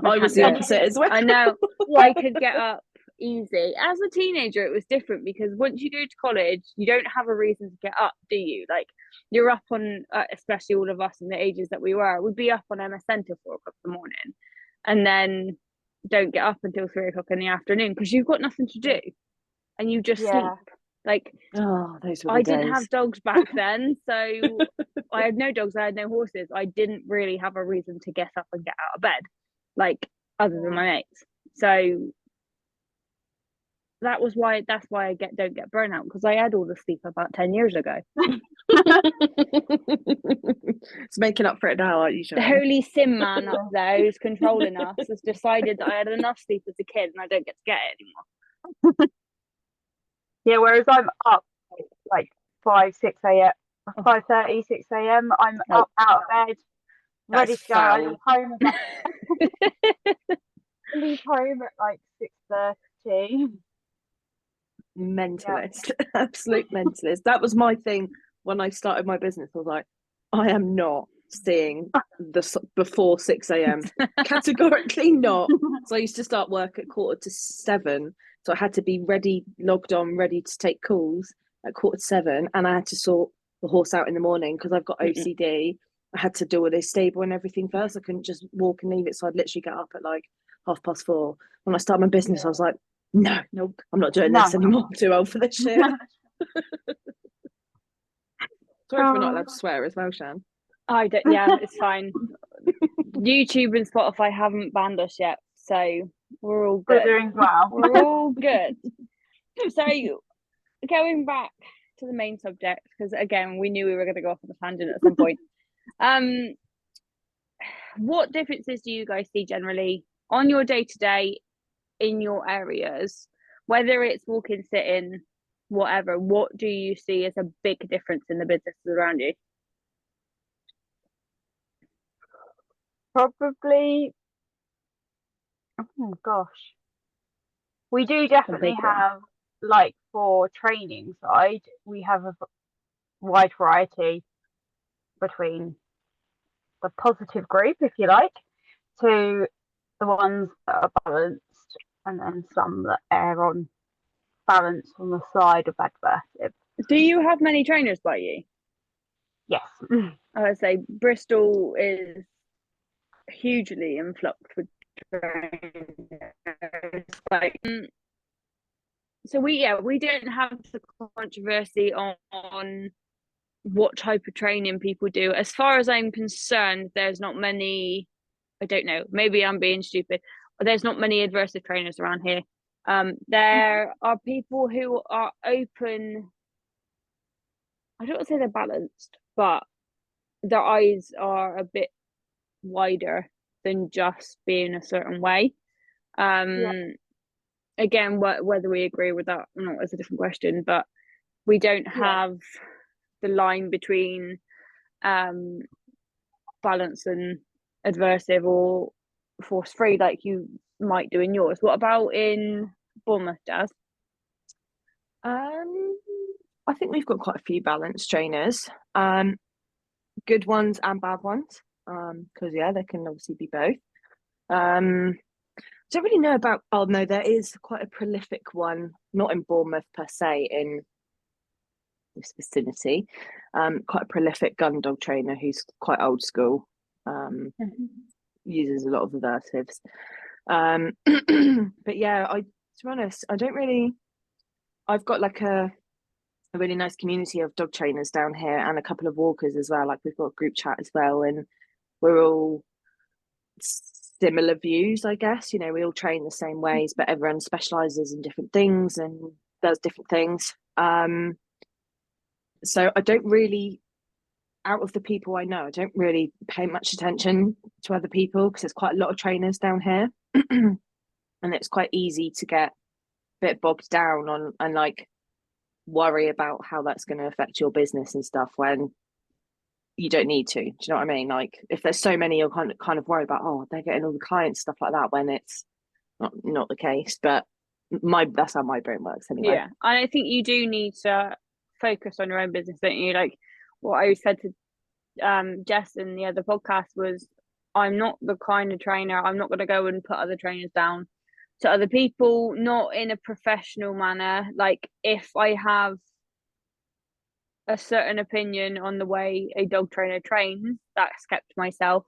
I was the opposite as well. I know. Yeah. I could get up easy. As a teenager, it was different because once you go to college, you don't have a reason to get up, do you? Like you're up on, especially all of us in the ages that we were, we'd be up on MSN till 4 o'clock in the morning, and then don't get up until 3 o'clock in the afternoon because you've got nothing to do, and you just sleep. Like Oh, those were the I days. didn't have dogs back then, so I had no dogs, I had no horses. I didn't really have a reason to get up and get out of bed, like other than my mates. So that's why I don't get burnout because I had all the sleep about 10 years ago. It's making up for it now, aren't you, The Sharon? holy sim man up there who's controlling us has decided that I had enough sleep as a kid and I don't get to get it anymore. Yeah, whereas I'm up like 5, 6 a.m., 5:30, 6 a.m. I'm up out of bed, ready to go. I leave home leave home at like 6:30. Mentalist. Absolute mentalist. That was my thing when I started my business. I was like, I am not seeing before 6 a.m. Categorically not. So I used to start work at 6:45. So I had to be ready, logged on, ready to take calls at 7:45. And I had to sort the horse out in the morning because I've got OCD. I had to do all this stable and everything first. I couldn't just walk and leave it. So I'd literally get up at like 4:30. When I started my business, I was like, no, I'm not doing this anymore. I'm too old for this shit. Sorry if we're not allowed to swear as well, Shan. I don't. Yeah, it's fine. YouTube and Spotify haven't banned us yet, so we're all good. We're doing well. We're all good. So, going back to the main subject, because again, we knew we were going to go off on a tangent at some point. What differences do you guys see generally on your day-to-day in your areas, whether it's walking, sitting, whatever? What do you see as a big difference in the businesses around you? Probably, oh gosh, we do definitely have, like for training side, we have a wide variety between the positive group, if you like, to the ones that are balanced, and then some that err on balance on the side of adversive. Do you have many trainers by you? Yes. I would say Bristol is hugely influxed with trainers. Like, so we don't have the controversy on what type of training people do. As far as I'm concerned, there's not many. I don't know. Maybe I'm being stupid. There's not many adversive trainers around here. There are people who are open. I don't want to say they're balanced, but their eyes are a bit wider than just being a certain way. Again, whether we agree with that or not is a different question, but we don't have the line between balance and adversive or force free like you might do in yours. What about in Bournemouth does? I think we've got quite a few balanced trainers, good ones and bad ones, because yeah, they can obviously be both. Don't really know about. Oh no, there is quite a prolific one, not in Bournemouth per se, in this vicinity. Quite a prolific gun dog trainer who's quite old school. Uses a lot of aversives. But yeah, to be honest, I don't really. I've got like a really nice community of dog trainers down here and a couple of walkers as well. Like we've got a group chat as well, and we're all similar views, I guess. You know, we all train the same ways, but everyone specializes in different things and does different things. So I don't really, out of the people I know, I don't really pay much attention to other people because there's quite a lot of trainers down here. And it's quite easy to get a bit bogged down on and like worry about how that's going to affect your business and stuff when you don't need to. Do you know what I mean? Like if there's so many, you're kind of worried about, oh, they're getting all the clients, stuff like that, when it's not the case. But that's how my brain works anyway. Yeah, I think you do need to focus on your own business, don't you? Like what I said to Jess in the other podcast was, I'm not the kind of trainer, I'm not going to go and put other trainers down to other people, not in a professional manner. Like if I have a certain opinion on the way a dog trainer trains, that's kept to myself.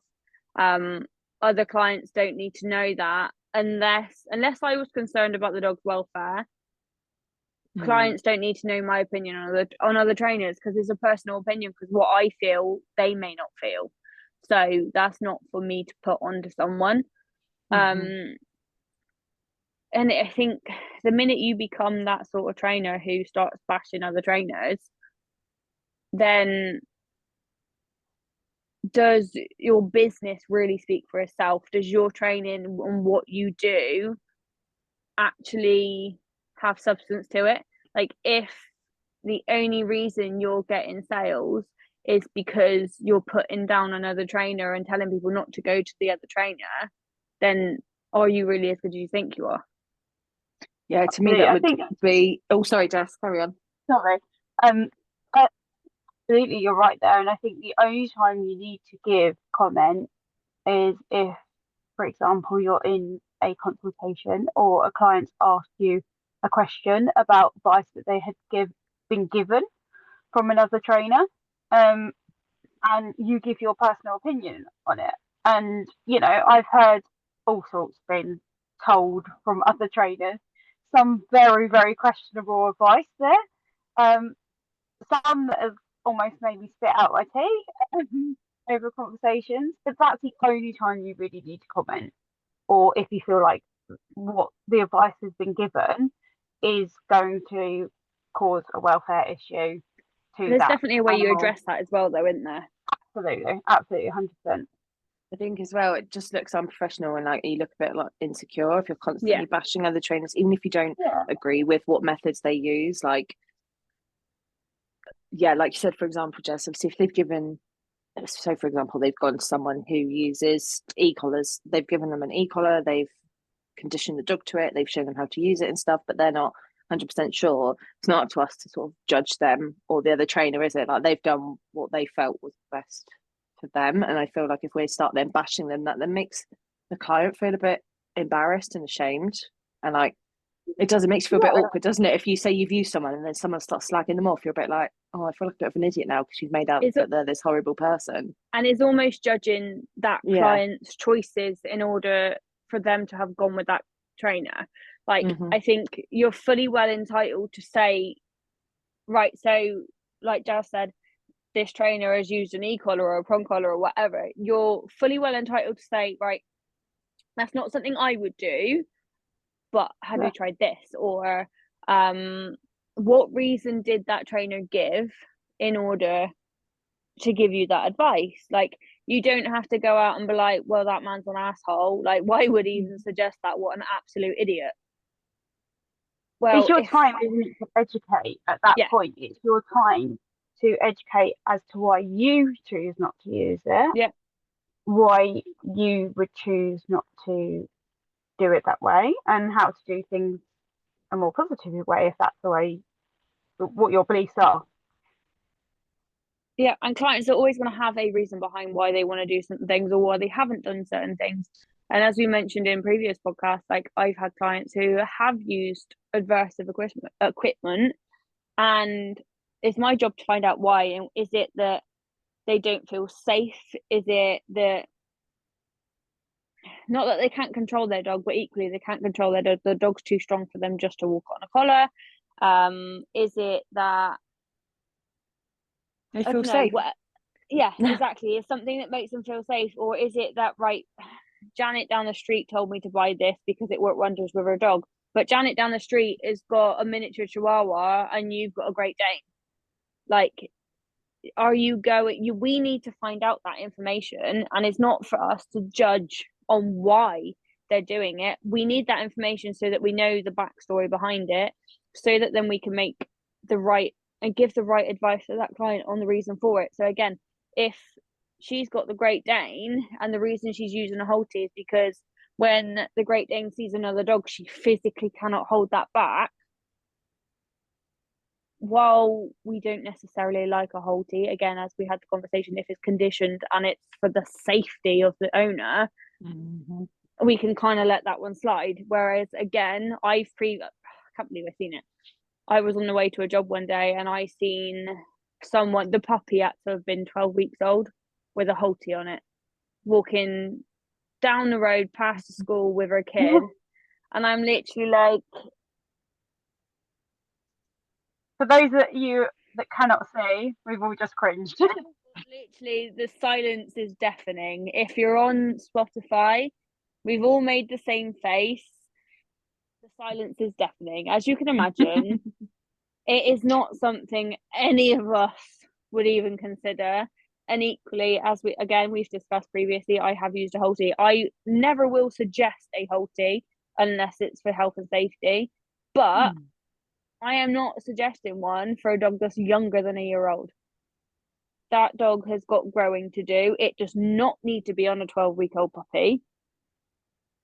Other clients don't need to know that unless I was concerned about the dog's welfare. Clients don't need to know my opinion on other trainers because it's a personal opinion, because what I feel they may not feel, so that's not for me to put onto someone. And I think the minute you become that sort of trainer who starts bashing other trainers, then does your business really speak for itself? Does your training and what you do actually have substance to it? Like if the only reason you're getting sales is because you're putting down another trainer and telling people not to go to the other trainer, then are you really as good as you think you are? Yeah, to me that would be. Oh, sorry, Jess, carry on. Sorry. Absolutely, you're right there. And I think the only time you need to give comment is if, for example, you're in a consultation or a client's asked you a question about advice that they had been given from another trainer, and you give your personal opinion on it. And, you know, I've heard all sorts been told from other trainers, some very, very questionable advice there. Some that have almost made me spit out my tea over conversations, but that's the only time you really need to comment. Or if you feel like what the advice has been given is going to cause a welfare issue to There's that definitely a way animal. you address that as well, though, isn't there? Absolutely, 100%. I think as well, it just looks unprofessional and like you look a bit like insecure if you're constantly bashing other trainers, even if you don't agree with what methods they use. Like, yeah, like you said, for example, Jess, obviously if they've given, so for example, they've gone to someone who uses e-collars, they've given them an e-collar, they've conditioned the dog to it, they've shown them how to use it and stuff, but they're not 100% sure. It's not up to us to sort of judge them or the other trainer, is it? Like they've done what they felt was best for them, and I feel like if we start then bashing them, that then makes the client feel a bit embarrassed and ashamed, and like it makes you feel a bit awkward, doesn't it? If you say you've used someone and then someone starts slagging them off, you're a bit like, oh, I feel like a bit of an idiot now because you've made out that they're this horrible person, and it's almost judging that client's choices in order for them to have gone with that trainer. Like I think you're fully well entitled to say, right, so like Jess said, this trainer has used an e-collar or a prong collar or whatever. You're fully well entitled to say, right, that's not something I would do, but have you tried this? Or what reason did that trainer give in order to give you that advice? Like you don't have to go out and be like, well, that man's an asshole. Like why would he even suggest that? What an absolute idiot. Well, it's your time, isn't it, to educate at that point. It's your time to educate as to why you choose not to use it. Yeah. Why you would choose not to do it that way, and how to do things a more positive way if that's the way what your beliefs are. Yeah, and clients are always going to have a reason behind why they want to do certain things or why they haven't done certain things. And as we mentioned in previous podcasts, like I've had clients who have used adversive equipment, and it's my job to find out why. And is it that they don't feel safe? Is it that not that they can't control their dog, but equally they can't control their dog? The dog's too strong for them just to walk on a collar. Is it that they feel safe? Yeah, exactly. It's something that makes them feel safe, or is it that, right, Janet down the street told me to buy this because it worked wonders with her dog, but Janet down the street has got a miniature Chihuahua and you've got a Great Dane? Like, are you going? We need to find out that information, and it's not for us to judge on why they're doing it. We need that information so that we know the backstory behind it, so that then we can make the right and give the right advice to that client on the reason for it. So again, if she's got the Great Dane and the reason she's using a Holtie is because when the Great Dane sees another dog, she physically cannot hold that back. While we don't necessarily like a Holtie, again, as we had the conversation, if it's conditioned and it's for the safety of the owner, we can kind of let that one slide. Whereas again, I can't believe I've seen it. I was on the way to a job one day and I seen someone, the puppy had to have been 12 weeks old with a Holtie on it, walking down the road past the school with her kid. And I'm literally like, for those that you that cannot see, we've all just cringed. Literally, the silence is deafening. If you're on Spotify, we've all made the same face. The silence is deafening. As you can imagine, it is not something any of us would even consider. And equally, as we've discussed previously, I have used a Holtie. I never will suggest a Holtie unless it's for health and safety. But I am not suggesting one for a dog that's younger than a year old. That dog has got growing to do. It does not need to be on a 12-week-old puppy.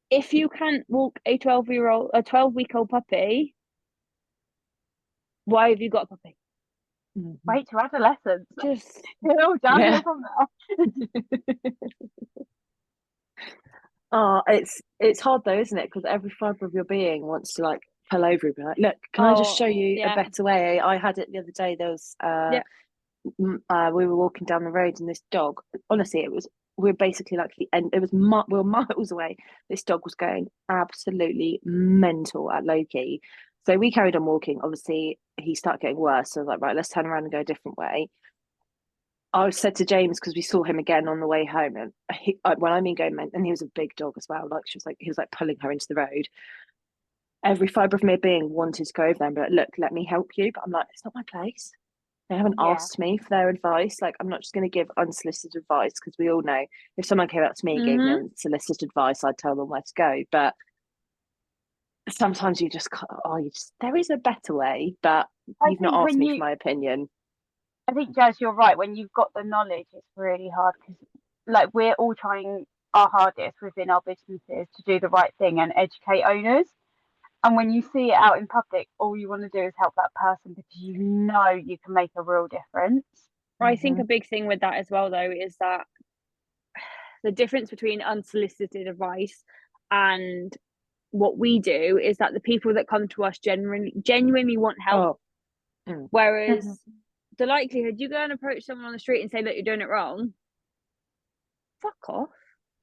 If you can't walk a 12-week-old puppy, why have you got a puppy? Wait to adolescence. Just downhill from now. Oh, it's hard though, isn't it? Because every fibre of your being wants to like pull over and be like, look, can I just show you a better way? I had it the other day. There was we were walking down the road and this dog, honestly, we were basically like the end. It was we were miles away. This dog was going absolutely mental at Loki. So we carried on walking. Obviously, he started getting worse. So I was like, right, let's turn around and go a different way. I said to James, because we saw him again on the way home, and when I mean going mental, and he was a big dog as well. Like he was like pulling her into the road. Every fibre of my being wanted to go over there and be like, look, let me help you. But I'm like, it's not my place. They haven't asked me for their advice. Like, I'm not just going to give unsolicited advice, because we all know if someone came up to me and gave me unsolicited advice, I'd tell them where to go. But sometimes there is a better way, but you've not asked me for my opinion. I think, Jess, you're right. When you've got the knowledge, it's really hard, because like we're all trying our hardest within our businesses to do the right thing and educate owners. And when you see it out in public, all you want to do is help that person, because you know you can make a real difference. I think a big thing with that as well, though, is that the difference between unsolicited advice and what we do is that the people that come to us genuinely want help. Whereas the likelihood you go and approach someone on the street and say, look, you're doing it wrong, fuck off.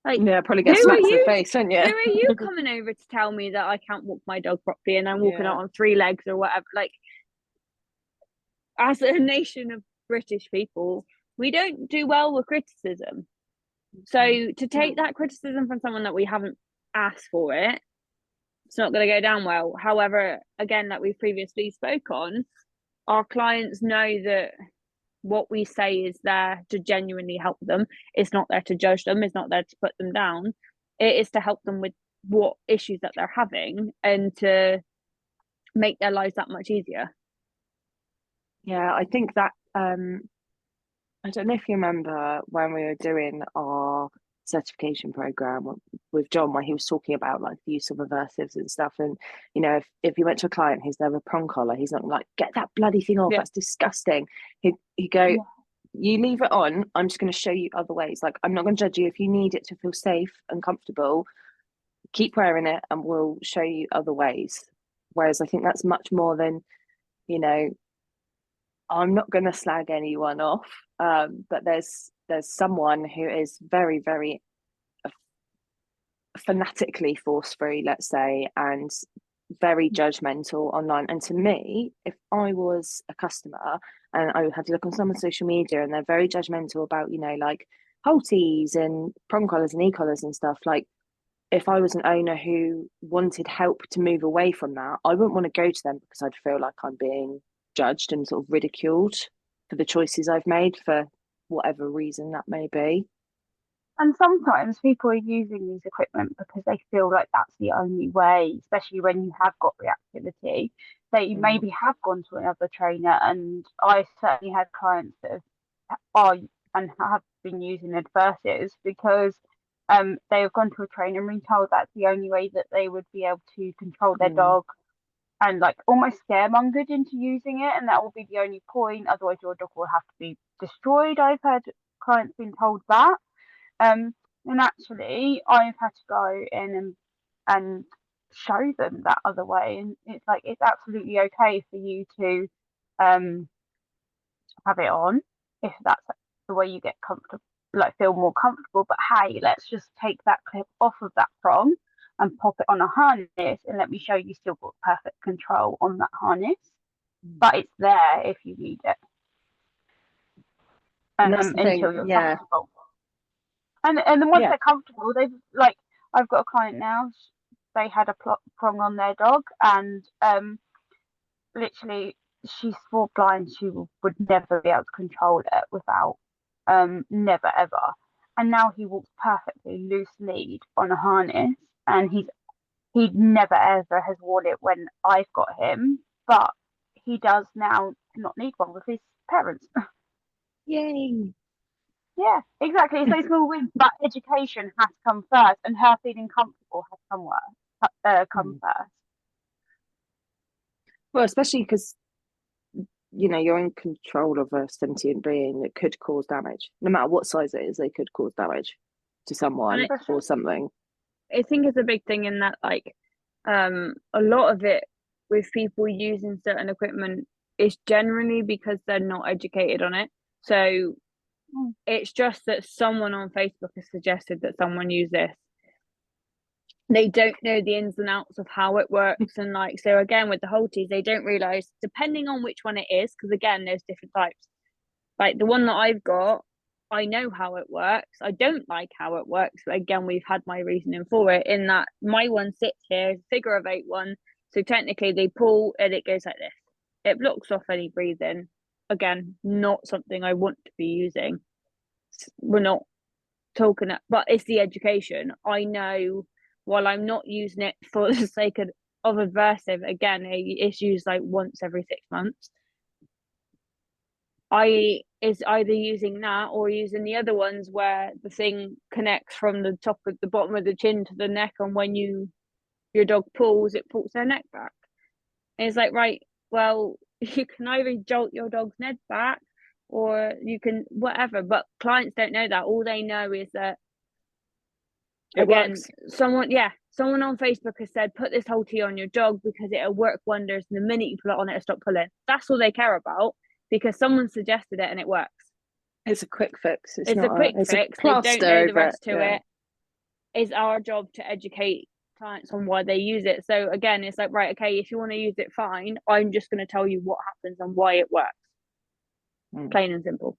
Like, probably get smacked in the face, don't you? Who are you coming over to tell me that I can't walk my dog properly and I'm walking out on 3 legs or whatever? Like, as a nation of British people, we don't do well with criticism. So to take that criticism from someone that we haven't asked for it, it's not going to go down well. However, again, like we've previously spoke on, our clients know that what we say is there to genuinely help them. It's not there to judge them. It's not there to put them down. It is to help them with what issues that they're having and to make their lives that much easier. Yeah, I think that I don't know if you remember when we were doing our certification program with John, where he was talking about like the use of aversives and stuff. And you know, if you went to a client who's there with prong collar, he's not like, get that bloody thing off, that's disgusting. He'd go, you leave it on, I'm just going to show you other ways. Like, I'm not going to judge you. If you need it to feel safe and comfortable, keep wearing it and we'll show you other ways. Whereas I think that's much more than, you know, I'm not going to slag anyone off, but there's someone who is very, very fanatically force-free, let's say, and very judgmental online. And to me, if I was a customer and I had to look on someone's social media and they're very judgmental about, you know, like Holties and prong collars and e-collars and stuff, like if I was an owner who wanted help to move away from that, I wouldn't want to go to them because I'd feel like I'm being judged and sort of ridiculed for the choices I've made for whatever reason that may be. And sometimes people are using these equipment because they feel like that's the only way, especially when you have got reactivity. They maybe have gone to another trainer, and I certainly had clients that are and have been using adversives because they have gone to a trainer and been told that's the only way that they would be able to control their dog, and like almost scaremongered into using it, and that will be the only point. Otherwise, your dog will have to be destroyed. I've had clients being told that. And actually, I've had to go in and show them that other way, and it's like it's absolutely okay for you to have it on if that's the way you get comfortable, like feel more comfortable. But hey, let's just take that clip off of that prong and pop it on a harness, and let me show you still got perfect control on that harness, but it's there if you need it. Until you're comfortable. And then once they're comfortable, they've like I've got a client now. They had a prong on their dog, and literally she swore blind she would never be able to control it without never ever. And now he walks perfectly loose lead on a harness, and he never ever has worn it when I've got him, but he does now not need one with his parents. Yay. Yeah, exactly. It's those small wins, but education has come first, and her feeling comfortable has come first. Well, especially because, you know, you're in control of a sentient being that could cause damage. No matter what size it is, they could cause damage to someone or something. I think it's a big thing in that, like, a lot of it with people using certain equipment is generally because they're not educated on it. So it's just that someone on Facebook has suggested that someone use this. They don't know the ins and outs of how it works, and like, so again with the Holties, they don't realize, depending on which one it is, because again there's different types. Like the one that I've got, I know how it works. I don't like how it works, but again, we've had my reasoning for it, in that my one sits here, figure of 8 one, so technically they pull and it goes like this. It blocks off any breathing. Again, not something I want to be using. We're not talking, but it's the education. I know, while I'm not using it for the sake of aversive, again, it's used like once every 6 months. I is either using that or using the other ones where the thing connects from the top of the bottom of the chin to the neck, and when your dog pulls, it pulls their neck back. And it's like, right, well, you can either jolt your dog's neck back or you can whatever, but clients don't know that. All they know is that someone on Facebook has said, put this Holtie on your dog because it'll work wonders, and the minute you put it on, it'll stop pulling. That's all they care about, because someone suggested it and it works. It's a quick fix. It's a quick fix. They don't know the rest to it. It's our job to educate clients on why they use it. So again, it's like, right, okay, if you want to use it, fine. I'm just going to tell you what happens and why it works. Plain and simple.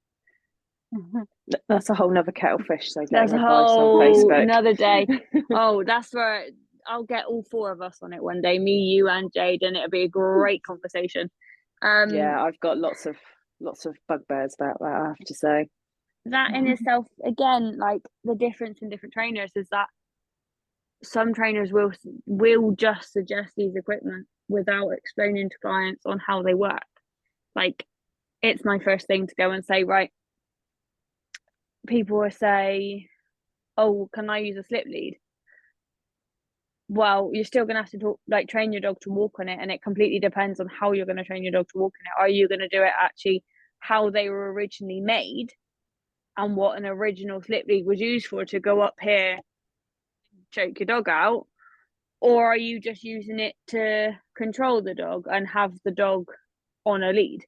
That's a whole nother kettle of fish. So that's a whole another day. Oh, that's where I'll get all 4 of us on it one day, me, you, and Jade, and it'll be a great conversation. Yeah, I've got lots of bugbears about that, I have to say. That in itself, again, like the difference in different trainers is that some trainers will just suggest these equipment without explaining to clients on how they work. Like, it's my first thing to go and say, right, people will say, oh, can I use a slip lead? Well, you're still going to have to train your dog to walk on it, and it completely depends on how you're going to train your dog to walk on it. Are you going to do it actually how they were originally made and what an original slip lead was used for, to go up here, choke your dog out? Or are you just using it to control the dog and have the dog on a lead?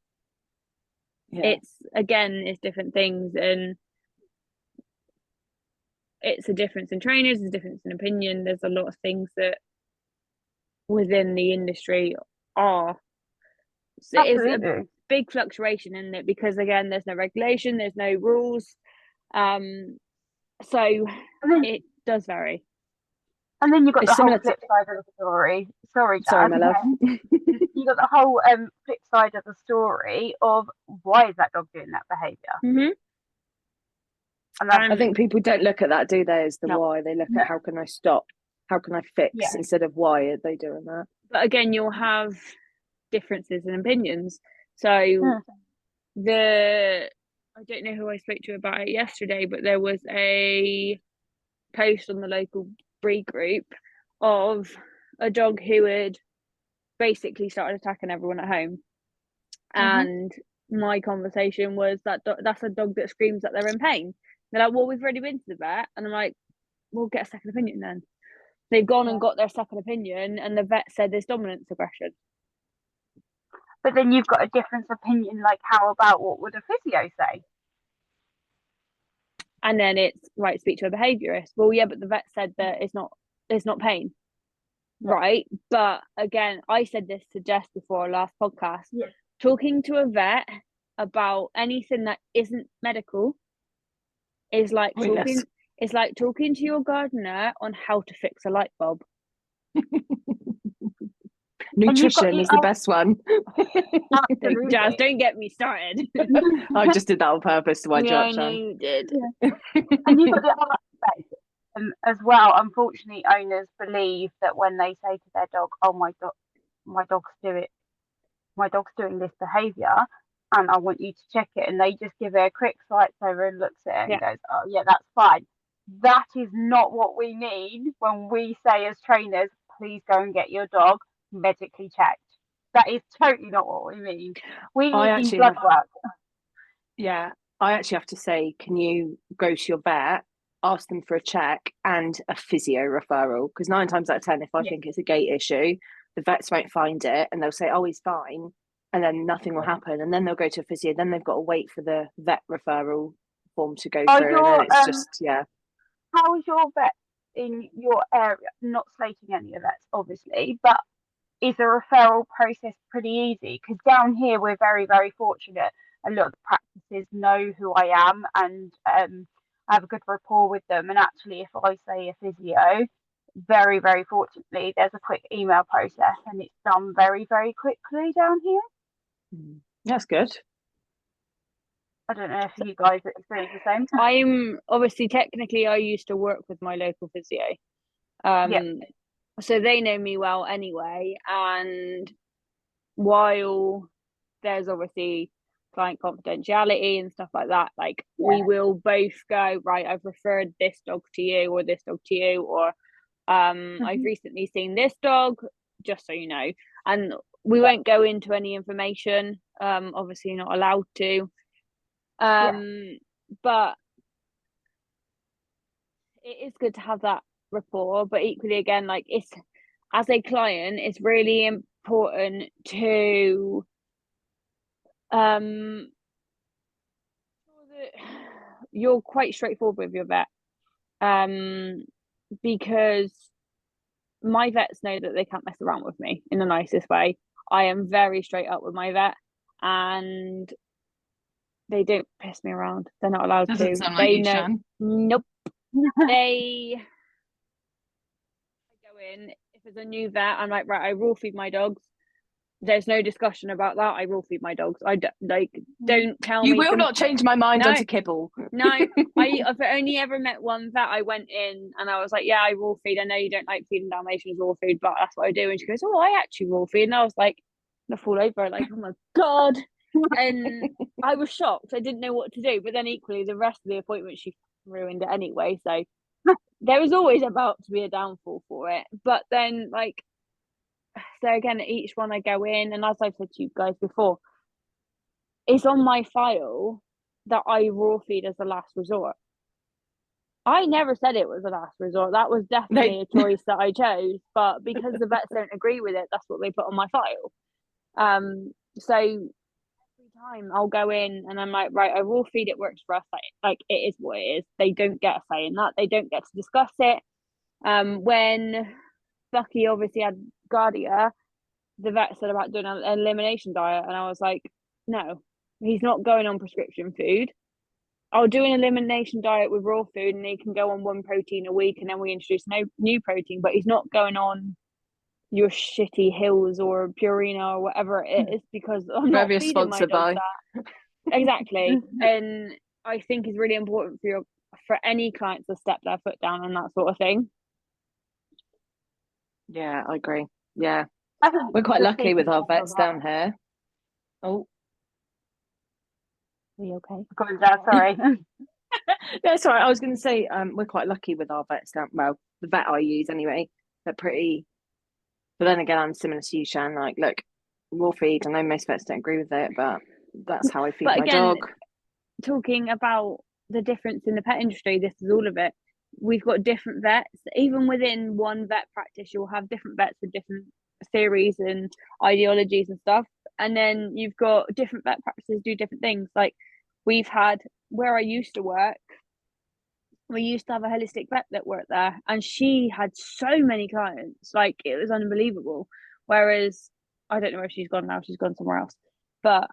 Yeah. It's different things, and it's a difference in trainers, there's a difference in opinion. There's a lot of things that within the industry are. So it's a big fluctuation in it, because again, there's no regulation, there's no rules. So it does vary. And then you've got It's the whole similar flip side of the story. Sorry, Sorry, my love. You got the whole flip side of the story of why is that dog doing that behaviour? And I think people don't look at that, do they, as the No. why. They look at how can I stop, how can I fix, instead of why are they doing that. But again, you'll have differences in opinions. So I don't know who I spoke to about it yesterday, but there was a post on the local breed group of a dog who had basically started attacking everyone at home. And my conversation was that's a dog that screams that they're in pain. They're like, well, we've already been to the vet. And I'm like, we'll get a second opinion then. They've gone and got their second opinion, and the vet said there's dominance aggression. But then you've got a different opinion, like how about what would a physio say? And then it's right, speak to a behaviourist. Well, yeah, but the vet said that it's not pain. Right. But again, I said this to Jess before our last podcast. Talking to a vet about anything that isn't medical is like talking to your gardener on how to fix a light bulb. Nutrition is the best one. Jazz, don't get me started. I just did that on purpose to wind you up, Shan. You did. And you've got the other aspect as well. Unfortunately, owners believe that when they say to their dog, "Oh, my dog's doing this behaviour, and I want you to check it," and they just give it a quick sight over and looks at it and goes, "Oh, yeah, that's fine." That is not what we need when we say as trainers, please go and get your dog medically checked. That is totally not what we mean. We need blood work. Yeah, I actually have to say, can you go to your vet, ask them for a check and a physio referral? Because 9 times out of 10, if I think it's a gait issue, the vets won't find it and they'll say, oh, he's fine, and then nothing will happen, and then they'll go to a physio, then they've got to wait for the vet referral form to go through, and then it's just How is your vet in your area? Not slating any of vets, obviously, but is the referral process pretty easy? Because down here we're very, very fortunate. A lot of the practices know who I am, and I have a good rapport with them. And actually, if I say a physio, very, very fortunately, there's a quick email process, and it's done very, very quickly down here. That's good. I don't know if you guys experience the same. I'm obviously technically I used to work with my local physio. So they know me well anyway. And while there's obviously client confidentiality and stuff like that, like we will both go, right, I've referred this dog to you or this dog to you, or I've recently seen this dog, just so you know. And we won't go into any information, obviously not allowed to. But it is good to have that rapport, but equally again, like, it's, as a client, it's really important to you're quite straightforward with your vet, because my vets know that they can't mess around with me in the nicest way. I am very straight up with my vet, and they don't piss me around. They're not allowed Doesn't to. sound They like you, know. Shan. Nope. They go in. If it's a new vet, I'm like, right, I raw feed my dogs. There's no discussion about that. I raw feed my dogs. I don't tell me. You will not change my mind onto kibble. No, I've only ever met one vet. I went in and I was like, yeah, I raw feed. I know you don't like feeding Dalmatians raw food, but that's what I do. And she goes, oh, I actually raw feed. And I was like, I fall over, like, oh my God. And I was shocked. I didn't know what to do. But then equally, the rest of the appointment, she ruined it anyway. So there was always about to be a downfall for it. But then, like, so again, each one I go in, and as I've said to you guys before, it's on my file that I raw feed as a last resort. I never said it was a last resort. That was definitely a choice that I chose. But because the vets don't agree with it, that's what they put on my file. So every time I'll go in and I'm like, right, I raw feed, it works for us. Like it is what it is. They don't get a say in that. They don't get to discuss it. When Bucky obviously had Guardia, the vet said about doing an elimination diet, and I was like, no, he's not going on prescription food. I'll do an elimination diet with raw food, and he can go on 1 protein a week, and then we introduce no new protein. But he's not going on your shitty Hills or Purina or whatever it is, because I'm not feeding my dogs that. Exactly. And I think it's really important for any clients to step their foot down on that sort of thing. Yeah, I agree. Yeah, we're quite lucky with our vets down here. Oh, are you okay? Sorry. That's all right. I was going to say, we're quite lucky with our vets down. Well, the vet I use anyway, they're pretty. But then again, I'm similar to you, Shan. Like, look, raw feed. I know most vets don't agree with it, but that's how I feed my dog. Talking about the difference in the pet industry, this is all of it. We've got different vets. Even within one vet practice, you'll have different vets with different theories and ideologies and stuff. And then you've got different vet practices do different things. Like we've had, where I used to work, we used to have a holistic vet that worked there, and she had so many clients, like it was unbelievable. Whereas I don't know where she's gone now, she's gone somewhere else. But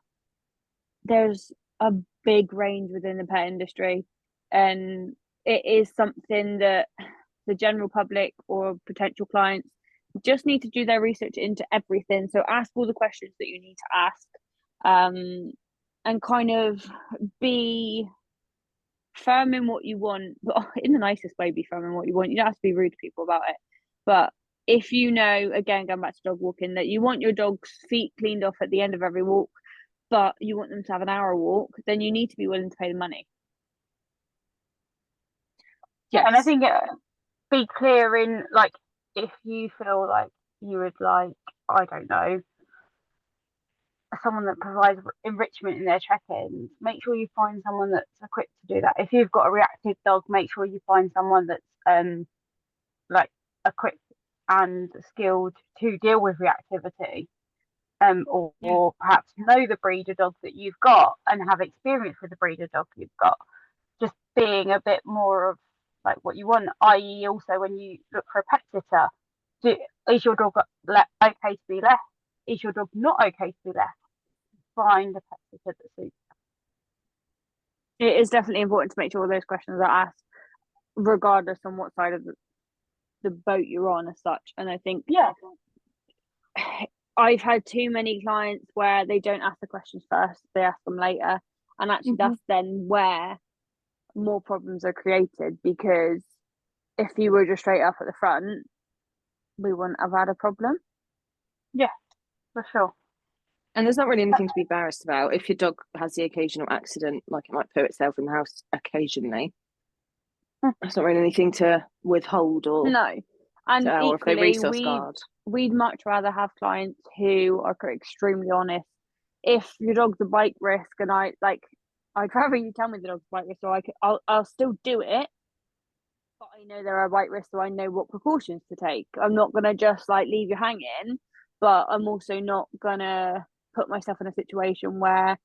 there's a big range within the pet industry, and it is something that the general public or potential clients just need to do their research into everything. So ask all the questions that you need to ask, and kind of be firm in what you want, but in the nicest way. Be firm in what you want. You don't have to be rude to people about it. But if you know, again, going back to dog walking, that you want your dog's feet cleaned off at the end of every walk, but you want them to have an hour walk, then you need to be willing to pay the money. Yeah, and I think be clear in, like, if you feel like you would like, I don't know, someone that provides enrichment in their check-ins, make sure you find someone that's equipped to do that. If you've got a reactive dog, make sure you find someone that's like equipped and skilled to deal with reactivity, or perhaps know the breeder dog that you've got and have experience with the breeder dog you've got. Just being a bit more of like what you want, i.e. also when you look for a pet sitter, is your dog okay to be left? Is your dog not okay to be left? Find a pet sitter that suits. It is definitely important to make sure all those questions are asked, regardless on what side of the boat you're on as such. And I think I've had too many clients where they don't ask the questions first, they ask them later, and actually that's then where more problems are created, because if you were just straight up at the front, we wouldn't have had a problem. Yeah, for sure. And there's not really anything to be embarrassed about. If your dog has the occasional accident, like it might poo itself in the house occasionally, there's not really anything to withhold or no. And or if they resource guard. We'd much rather have clients who are extremely honest. If your dog's a bite risk, and I'd rather you tell me the dog's a bite risk, so I'll still do it. But I know there are bite risks, so I know what precautions to take. I'm not gonna just like leave you hanging, but I'm also not gonna put myself in a situation where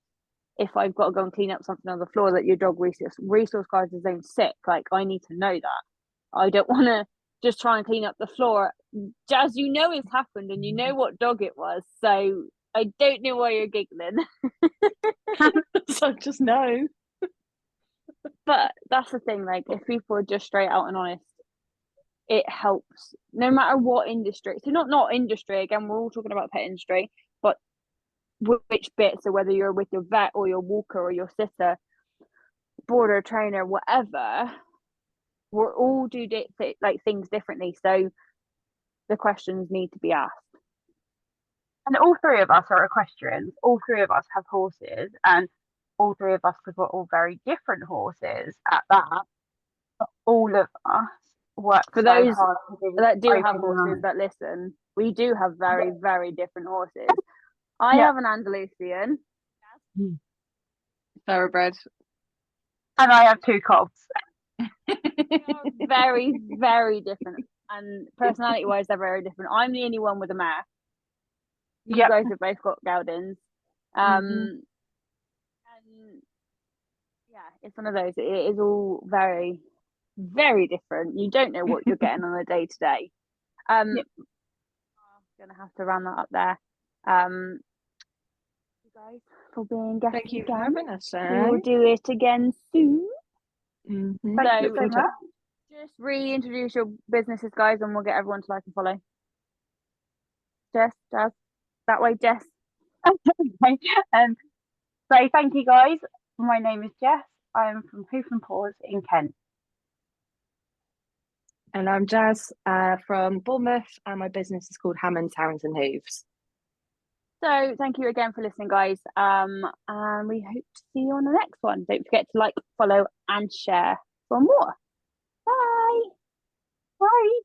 if I've got to go and clean up something on the floor that your dog resource guards his own sick, like I need to know that. I don't want to just try and clean up the floor. Jazz, you know it's happened and you know what dog it was, so I don't know why you're giggling. So just know. But that's the thing, like if people are just straight out and honest, it helps no matter what industry. So not industry, again, we're all talking about pet industry, but which bit, so whether you're with your vet or your walker or your sitter, boarder, trainer, whatever, we're all do like things differently, so the questions need to be asked. And all three of us are equestrians, all three of us have horses, and all three of us have got all very different horses at that. all of us work For so those hard to do that do have open horses lines. that listen, we do have very, very different horses. I Yeah. have an Andalusian. Thoroughbred. And I have 2 cobs. They are very, very different. And personality wise, they're very different. I'm the only one with a mare. You Yep. guys have both got geldings. And yeah, it's one of those. It is all very, very different. You don't know what you're getting on a day to day. I'm gonna have to round that up there. You guys for being guests. Thank you for again. having us. We will do it again soon. Thank you so much. Just reintroduce your businesses, guys, and we'll get everyone to like and follow. Jess, Jazz, that way, Jess. Okay. So thank you guys. My name is Jess. I'm from Hoof and Paws in Kent. And I'm Jazz from Bournemouth, and my business is called Hammonds Hounds and Hooves. So thank you again for listening, guys. And we hope to see you on the next one. Don't forget to like, follow, and share for more. Bye. Bye.